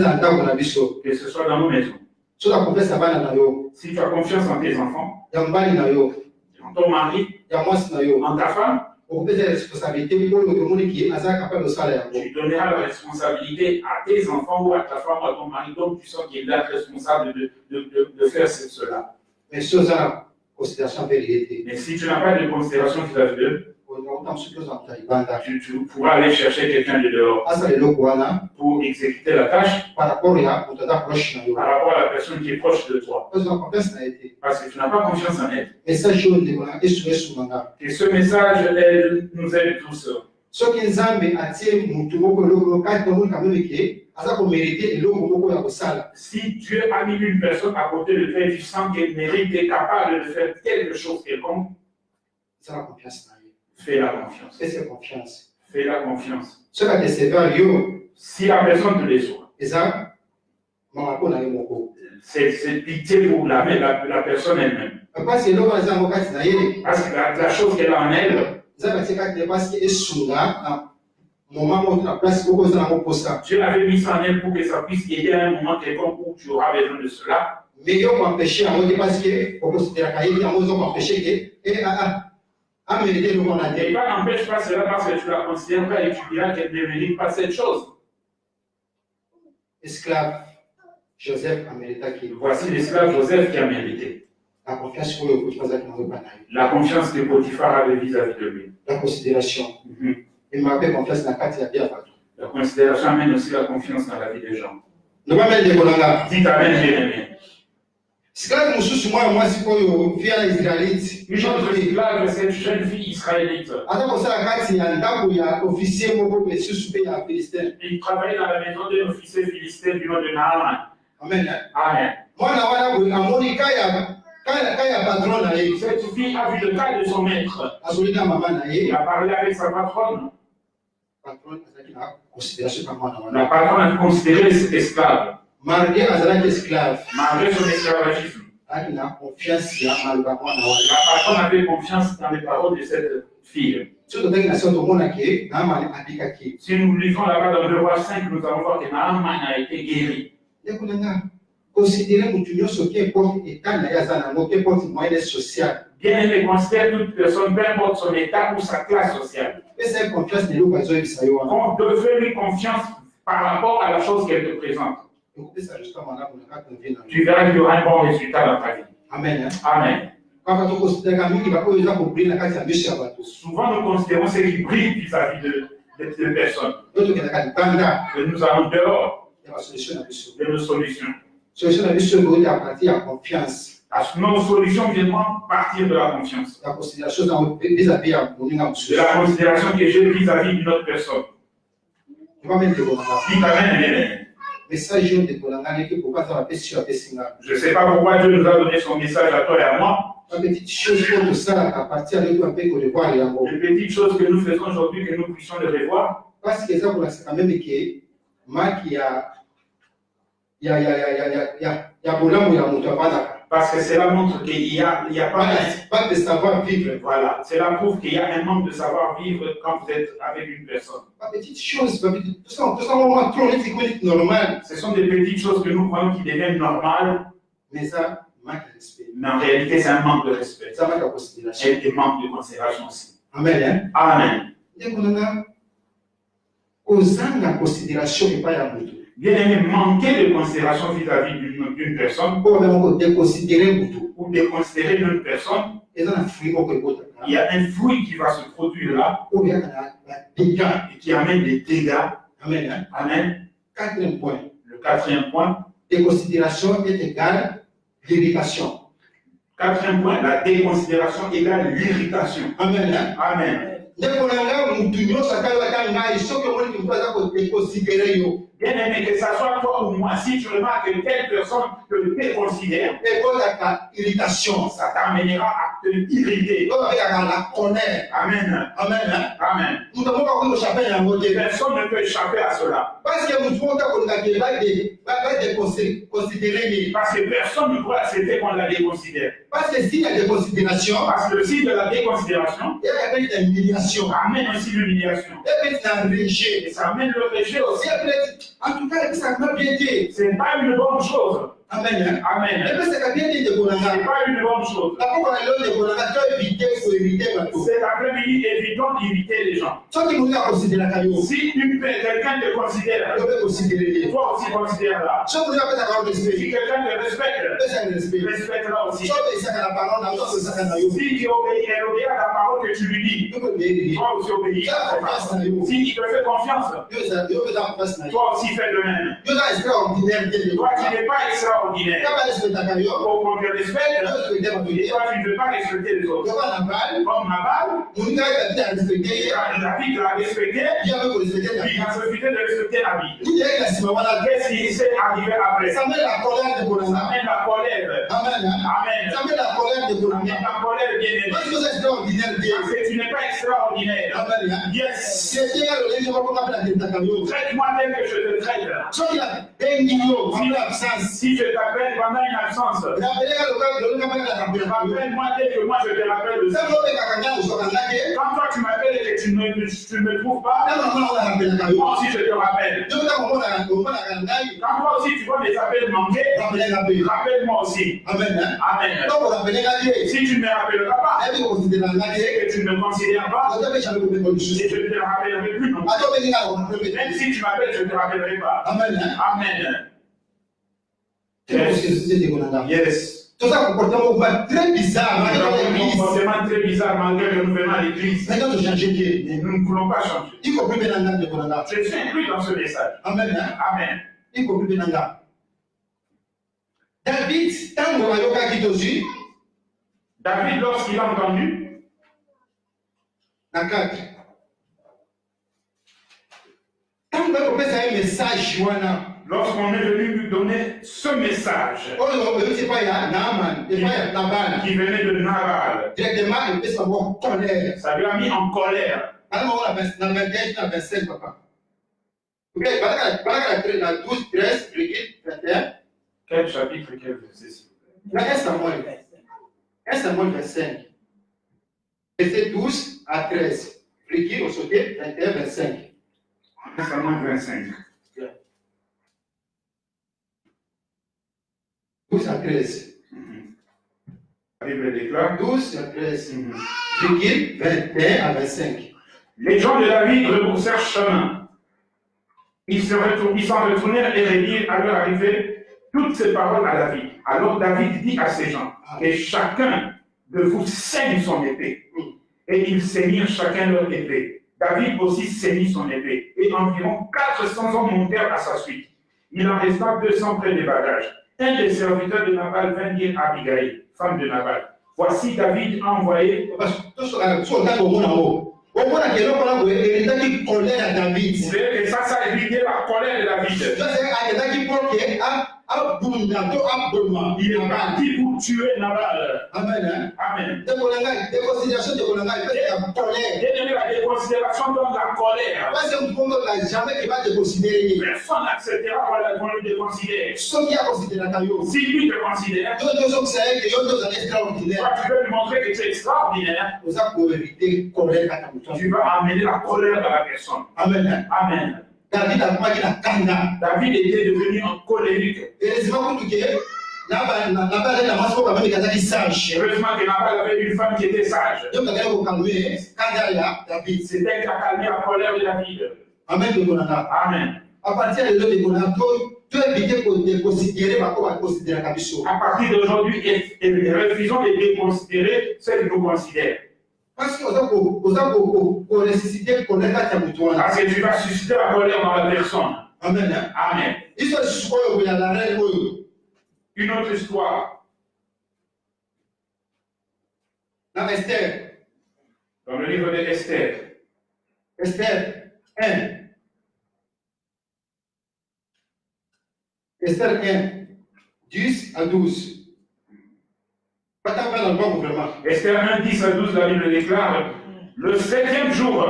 ce soit dans nos maisons. Si tu as confiance en tes enfants, en ton mari, en ta femme, tu donneras la responsabilité à tes enfants ou à ta femme ou à ton mari, donc tu sens qu'il est responsable de faire cela. Mais si tu n'as pas de considération vis-à-vis d'eux, tu pourras aller chercher quelqu'un de dehors pour exécuter la tâche par rapport à la personne qui est proche de toi. Parce que tu n'as pas confiance en elle. Et ce message nous aide tous. Si Dieu a mis une personne à côté de toi et tu sens qu'elle mérite, est capable de faire quelque chose quelconque, fais la confiance. Fais la confiance. Si la personne te déçoit, c'est pitié pour la personne elle-même. Parce que la chose qu'elle a en elle, Dieu l'avait mis en elle pour que ça puisse aider à un moment quelconque où tu auras besoin de cela. Mais il pas n'empêche pas cela parce que tu la considères pas et tu diras qu'elle ne mérite pas cette chose. Esclave, Joseph a mérité. Voici l'esclave Joseph qui a mérité. La confiance que Potiphar avait vis-à-vis de lui. La considération. Il m'a fait confiance dans la carte. La considération amène aussi la confiance dans la vie des gens. Dites Amen, bien-aimé. Esclave, moi, c'est pour via l'Israélite. Une autre esclave, cette jeune fille israélite. Il travaillait dans la maison d'un officier philistin du nom de Naaman. Amen. Amen. Cette fille a vu le cas de son maître. Il a parlé avec sa patronne. patron azalaki na considération kama mwana La wana. patronne a considéré cet esclave, Malgré azalaki esclave, malgré son esclavagisme. azalaki na confiance ya maloba mwana wana. La patronne avait confiance dans les paroles de cette fille. So totaki na sio tomona ke Naamani abikaki. Si nous lisons là-bas dans le roi 5, nous allons voir que Naaman a été guéri. Ndeko na nga considérer mutu nyonso ke porte état na ye aza nango ke porte moyen social. Bien aimé, considère toute personne, peu importe son état ou sa classe sociale. Pesa confiance na eloko azoyebisa yo wana. On te fait lui confiance par rapport à la chose qu'elle te présente. Ekopesa résultat malamu na kati na vie na yo. Tu verras qu'il y aura un bon résultat dans ta vie. Amen. Amen. Kaka tokonsideraka mingi baoyo eza kobrille na kati ya miso ya bato. Souvent, nous considérons ceux qui brillent vis-à-vis de personnes. Yo tokendaka libanda Que nous allons dehors ya basolution na biso. de nos solutions. Solution na biso ekoki ya partir ya confiance. Parce que nos solutions viennent partir de la confiance. Ya considération na vis-à-vis ya moninga De mosusu. la considération que j'ai vis-à-vis d'une autre personne. Eva meme ndeko na nga. Qui t'amène, bien. Message oyo ndeko na nga ndenge pokaza bapesi yo apesi nga. Je ne sais pas pourquoi Dieu nous a donné son message à toi et à moi. Ba petite chose oyo tosalaka partir ya leki mpe korevoir yango. Les petites choses que nous faisons aujourd'hui, que nous puissions les revoir. Parce que eza kolakisaka meme ke maki ya bolamu ya moto avandaka. Parce que cela montre qu'il y a Pas de savoir vivre. Voilà, cela prouve qu'il y a un manque de savoir-vivre quand vous êtes avec une personne. Ba petite chose, tout ça vraiment trop normal. Ce sont des petites choses que nous croyons qui deviennent normales, Mais ça manque de respect. mais en réalité, c'est un manque de respect. Ça manque de considération. Et des manques de considération aussi. Amen. Hein? Amen. Ndeko na nga kozanga considération epai ya moto. Bien aimé, manquer de considération vis-à-vis d'une personne Po meme ko déconsidérer moto. ou de considérer une personne, Eza na fruit moko ekotaka. il y a un fruit qui va se produire là Oyo eyaka na dégâts. et qui amène des dégâts. Amen. Hein? Amen. Quatrième point. Le quatrième point. Déconsidération est égale l'irritation. Quatrième point, la déconsidération égale l'irritation. Amen. Hein? Amen. Ndeko na nga mutu nyonso akayaka ngai soki omoni moto aza kodeconsidere yo. Bien aimé, que ça soit toi ou moi, si tu remarques que telle personne te déconsidère, Ekotaka irritation. ça t'amènera à te irriter. Oyo abekaka la colère. Amen. Amen. Hein? Amen. Moto moko akoki kochape yango te. Personne ne peut échapper à cela. Parce que mutu moko akolingaka badeconsidere ye. Parce que personne ne peut accepter qu'on la déconsidère. Parce que s'il y a déconsidération, Parce que le signe de la déconsidération il y a peut-être humiliation. amène aussi l'humiliation. Il y a peut-être un rejet. Et ça amène le rejet Il aussi. y a peut-être, en tout cas, ça m'a bien dit. Ce n'est pas une bonne chose. Amen. Hein? Amen. Et puis, ça bien dit de Ce Bonanga. n'est pas une bonne chose. D'abord, on a de Bonanga, tu as évité, il faut éviter maintenant. Cet après-midi, évitons d'irriter les gens. Ceux qui nous ont considéré la caillou, Si quelqu'un te considère, on peut considérer. toi aussi considère-la. Ceux qui nous ont fait la parole de Si respect, quelqu'un te respecte, c'est un respect. respecte-la aussi. Ceux qui ont la parole, on a fait ça dans la Si il obéit à la parole que tu lui dis, Nous pouvons dire, toi aussi obéis à la parole. Si il te fait confiance, Dieu veut en face. toi aussi fais de même. Dieu a extraordinaire. Toi qui n'es pas extraordinaire, Quand on respecte la caillou, pour qu'on te respecte, Dieu veut et toi tu ne veux pas respecter les autres. Dieu va la balle, Comme Nabal, nous nous avons respecté. David l'a respecté, Dieu veut respecter la il a refusé de respecter la vie. Dieu est la cime, voilà. Qu'est-ce qui s'est arrivé après? Ça met la colère de Ça Bonanga. amène la colère. Amen. Hein? Amen. Ça met la colère de Ça Bonanga. amène la colère bien aimée. Parce que c'est extraordinaire. Dieu. Parce que tu n'es pas extraordinaire. Amen. Hein? Yes. C'est Dieu le Dieu va pas la tête à caillou. Traite-moi tel que je te traite. Soit il a un million, en l'absence. Si je t'appelle pendant une absence, Rappelez le gars de la campagne. rappelle-moi tel que moi je te rappelle aussi. Ça veut dire que quand on a Quand toi tu m'appelles et que tu ne me trouves pas, rappelé moi aussi je te rappelle. Dieu t'a comment on a Quand toi aussi tu vois mes appels manquer, rappelé. rappelle-moi aussi. Amen. Hein? Amen. Donc on rappelle la Si tu ne me rappelleras pas, Dieu. On dit dans la et que tu ne me considères pas, on devait jamais vous mettre du et souci. je ne te rappellerai plus non plus. Attends, mais on rappelle. Même si tu m'appelles, je ne te rappellerai pas. Amen. Hein? Amen. Yes. Yes. Tout ça comportement très bizarre. C'est Dans un l'église. comportement très bizarre malgré le renouvellement à l'église. Maintenant, de changer Dieu. Et nous ne voulons pas changer. Y compris Benanga de Bonanga. Je suis inclus dans ce message. Amen. Hein? Amen. Y compris Benanga. David, tant qu'on a yoga qui aussi, David, lorsqu'il a entendu, dans 4. Tant qu'on a fait un message, lorsqu'on est venu lui donner ce message c'est pas Naaman, c'est pas Nabal. qui venait de Nabal, Directement, il peut savoir colère. ça lui a mis en colère. Alors, on a 21, 25, papa. Ok, la 12, 13, 21. Quel chapitre, quel verset, s'il vous plaît? 1 Samuel 25. Verset 12 à 13. Fléquille au sauté, 21, 25. 1 Samuel 25. 12 à 13. La Bible déclare 12 à 13. Fléquille, 21 à 25. Les gens de David rebroussèrent chemin. Ils s'en retournèrent et redirent à leur arrivée toutes ces paroles à David. Alors David dit à ces gens, et chacun de vous saigne son épée. Et ils saignirent chacun leur épée. David aussi saignit son épée. Et environ 400 hommes montèrent à sa suite. Il en resta 200 près des bagages. Un des serviteurs de Nabal vint dire à Abigail, femme de Nabal, voici David a envoyé. Au moins, il y a qui colère à David. Vous verrez que ça a évité la colère de David. Il est parti pour tuer Nabal. Amen. Amen. Des considérations de colère. Détenez la déconsidération dans la colère. Parce que vous ne jamais qui va te considérer. Personne n'acceptera qu'on le déconsidère. Ce qui a considéré Si lui te considère, toi tu veux lui montrer que tu es extraordinaire. Tu vas amener la colère dans la personne. Amen. Amen. David était devenu un colérique. Heureusement que Nabal avait une femme qui était sage. C'était qui a calmé la colère de David. Amen. Amen. À partir de d'aujourd'hui, refusons de déconsidérer ce que nous considérons. Parce que tu vas susciter la colère dans la personne. Amen. Amen. Une autre histoire. Dans Esther. Dans le livre de Esther. Esther 1. Esther 1, 10 à 12. Esther 1, 10 à 12, la Bible déclare, le 7e jour,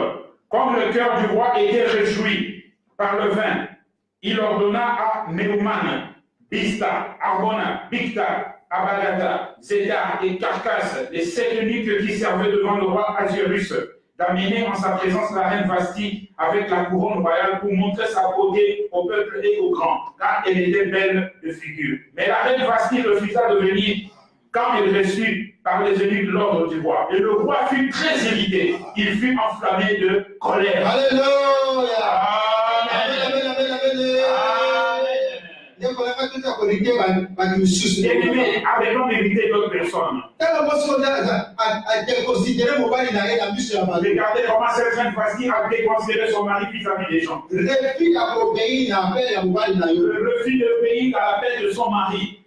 comme le cœur du roi était réjoui par le vin, il ordonna à Méouman, Bista, Arbona, Bicta, Abagata, Zéda et Carcasse, les 7 eunuques qui servaient devant le roi Assuérus, d'amener en sa présence la reine Vasti avec la couronne royale pour montrer sa beauté au peuple et aux grands, car elle était belle de figure. Mais la reine Vasti refusa de venir quand elle reçut par les eunuques l'ordre du roi. Et le roi fut très irrité. Il fut enflammé de colère. Alléluia. Amen. Amen. Bien-aimés, arrêtons d'éviter d'autres personnes. Regardez comment cette reine Vasti a déconsidéré son mari vis-à-vis des gens. Le refus d'obéir à l'appel de son mari.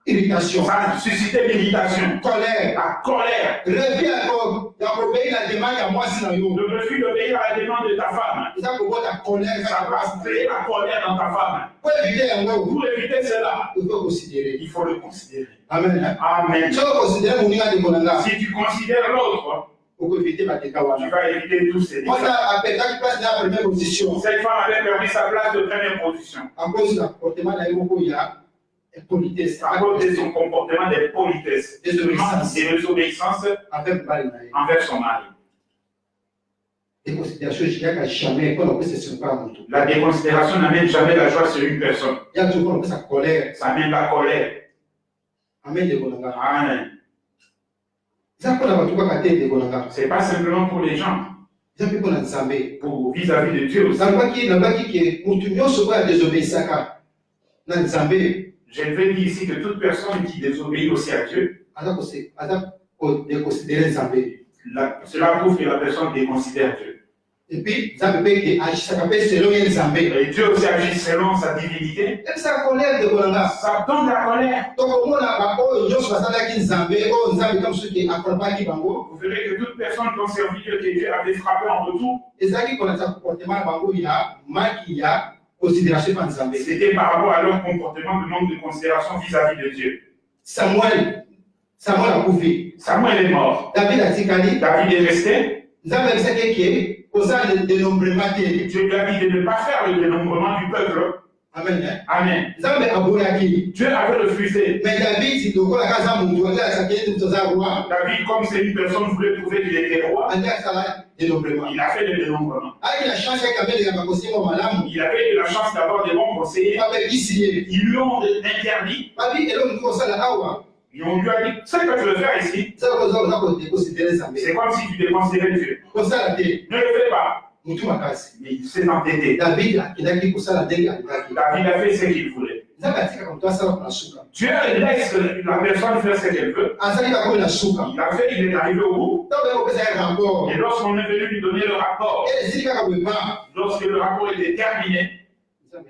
Irritation. Ça a suscité l'irritation. Colère. La colère. Le refus d'obéir à la demande à moi, le refus d'obéir à la demande de ta femme. Ça va créer la colère dans ta femme. Pour éviter cela, il faut le considérer. Amen. Amen. Si tu considères l'autre, tu vas éviter tous ces dégâts. Cette femme avait perdu sa place de première position. À cause de son comportement de politesse, de désobéissance envers son mari. La déconsidération n'amène jamais la joie sur une personne. Ça amène la colère. Amen. Amen. C'est pas simplement pour les gens. Pour vis-à-vis de Dieu aussi. Je vais dire ici que toute personne qui désobéit aussi à Dieu, cela prouve que la personne déconsidère Dieu. Et puis, Dieu aussi agit selon sa divinité. Ça donne la colère. Vous verrez que toute personne qui a servi Dieu, que Dieu avait frappé en retour, c'était par rapport à leur comportement de manque de considération vis-à-vis de Dieu. Samuel a coupé. Samuel est mort. David est resté. nzambe abisaki eke kozala dénombrement te. Dieu lui a dit de ne pas faire le dénombrement du peuple. Amen. Amen. Nzambe aboyaki. Dieu avait refusé. Mais David lokola aza moto azalaki ete moto aza roi. David, comme c'est une personne qui voulait prouver qu'il était roi, andi asala dénombrement. il a fait le dénombrement. Aki na chance yaki abeleka bakosengo malamu. Il avait eu la chance d'avoir des bons conseillers. Babekisi ye. Ils lui ont interdit. Babi eloko kosala awa. Ils lui ont dit, ce que tu veux faire ici, Zaka koza kodekonsidere Nzambe. c'est comme si tu déconsidérais Dieu. Kosala te. Ne le fais pas. Mutu makasi. Mais il s'est entêté. David akendaki kosala ndenge alingaki. David a fait ce qu'il voulait. Nzambe atikaka moto asala na suka. Dieu laisse la personne faire ce qu'elle veut. Azali bakomi na suka. Il a fait, il est arrivé au bout. Ntango yakopesa ye rapport. Et lorsqu'on est venu lui donner le rapport, Ezili kaka boyeba. lorsque le rapport était terminé, Nzambe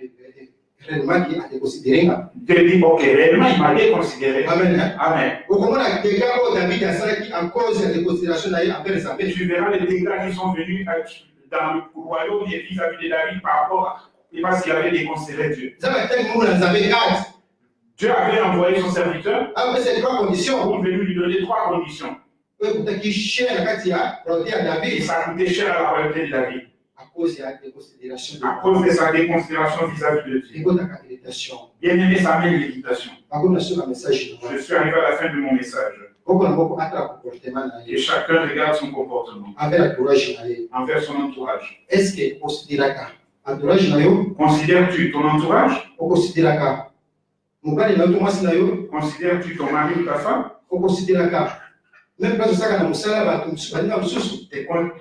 réellement ki adekonsidere nga. Dieu dit, ok, réellement, il m'a déconsidéré. Amen. Amen. okomona dégâts oyo David asalaki à cause ya déconsidération na ye envers Nzambe. Et tu verras les dégâts qui sont venus dans le royaume et vis-à-vis de David par rapport et parce qu'il avait déconsidéré Dieu. Nzambe ataki mungu na Nzambe kati. Dieu avait envoyé son serviteur apesa trois conditions pour venir lui donner 3 conditions. oyo ekutaki cher na kati ya royauté ya Et David ça a coûté cher à la royauté de David. à cause ya déconsidération À cause de sa déconsidération vis-à-vis de Dieu. ekotaka irritation. Bien aimé, ça amène l'irritation. bakona soka message Je suis arrivé à la fin de mon message. moko na moko atala comportement na Et ye chacun regarde son comportement envers entourage na ye. envers son entourage. est-ce que okonsideraka entourage na yo Considères-tu ton entourage? okonsideraka mobali na yo to mwasi na yo Considères-tu ton mari ou ta femme? okonsideraka même place osaka na mosala bato mosusu baninga mosusu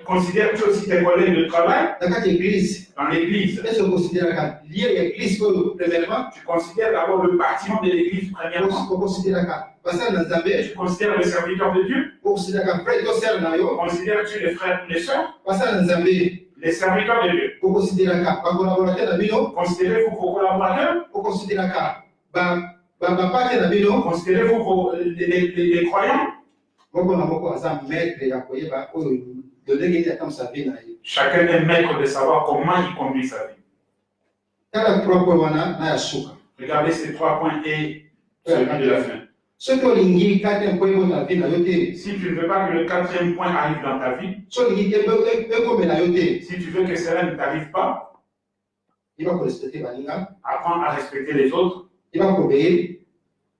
Considères-tu aussi tes collègues de travail na kati ya église. dans l'église? est-ce que okonsideraka lie ya église oyo premièrement Tu considères d'abord le bâtiment de l'église premièrement? okonsideraka basala na Nzambe Tu considères le serviteur de Dieu? okonsideraka frère to sœur na yo Considères-tu les frères et les sœurs? basala na Nzambe Les serviteurs de Dieu? okonsideraka bakolaborateur na bino Considérez-vous vos collaborateurs? okonsideraka bapate na bino Considérez-vous les croyants? moko na moko aza maître ya koyeba oyo lolenge nini atambusa vie na ye. Chacun est maître de savoir comment il conduit sa vie. tala 3 points wana na ya suka Regardez ces 3 points et celui de la fin. soki olingi 4 point oyo na vie na yo te Si tu ne veux pas que le 4e point arrive dans ta vie, so olingi ekomela yo te si tu veux que cela ne t'arrive pas, iba korespecte baninga apprends à respecter les autres. iba kobeye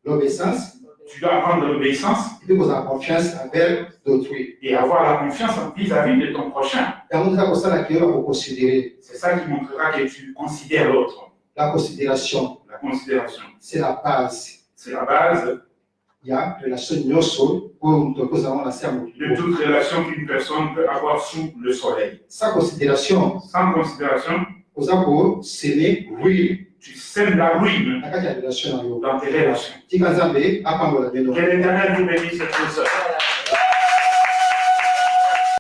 l'obéissance Tu dois apprendre l'obéissance epi kozala confiance envers d'autrui et avoir la confiance vis-à-vis de ton prochain. yango nzaka kosalaki oyo bakoconsidere C'est ça qui montrera que tu considères l'autre. la considération La considération. c'est la base C'est la base ya relation nyonso oyo moto akozala na se ya de motu. toute relation qu'une personne peut avoir sous le soleil. Sans considération Sans considération, oza koseme ruine tu sèmes la ruine na kati ya relation na yo. dans tes relations. tika Nzambe apambola bino. Que l'Éternel vous bénisse, frères et sœurs.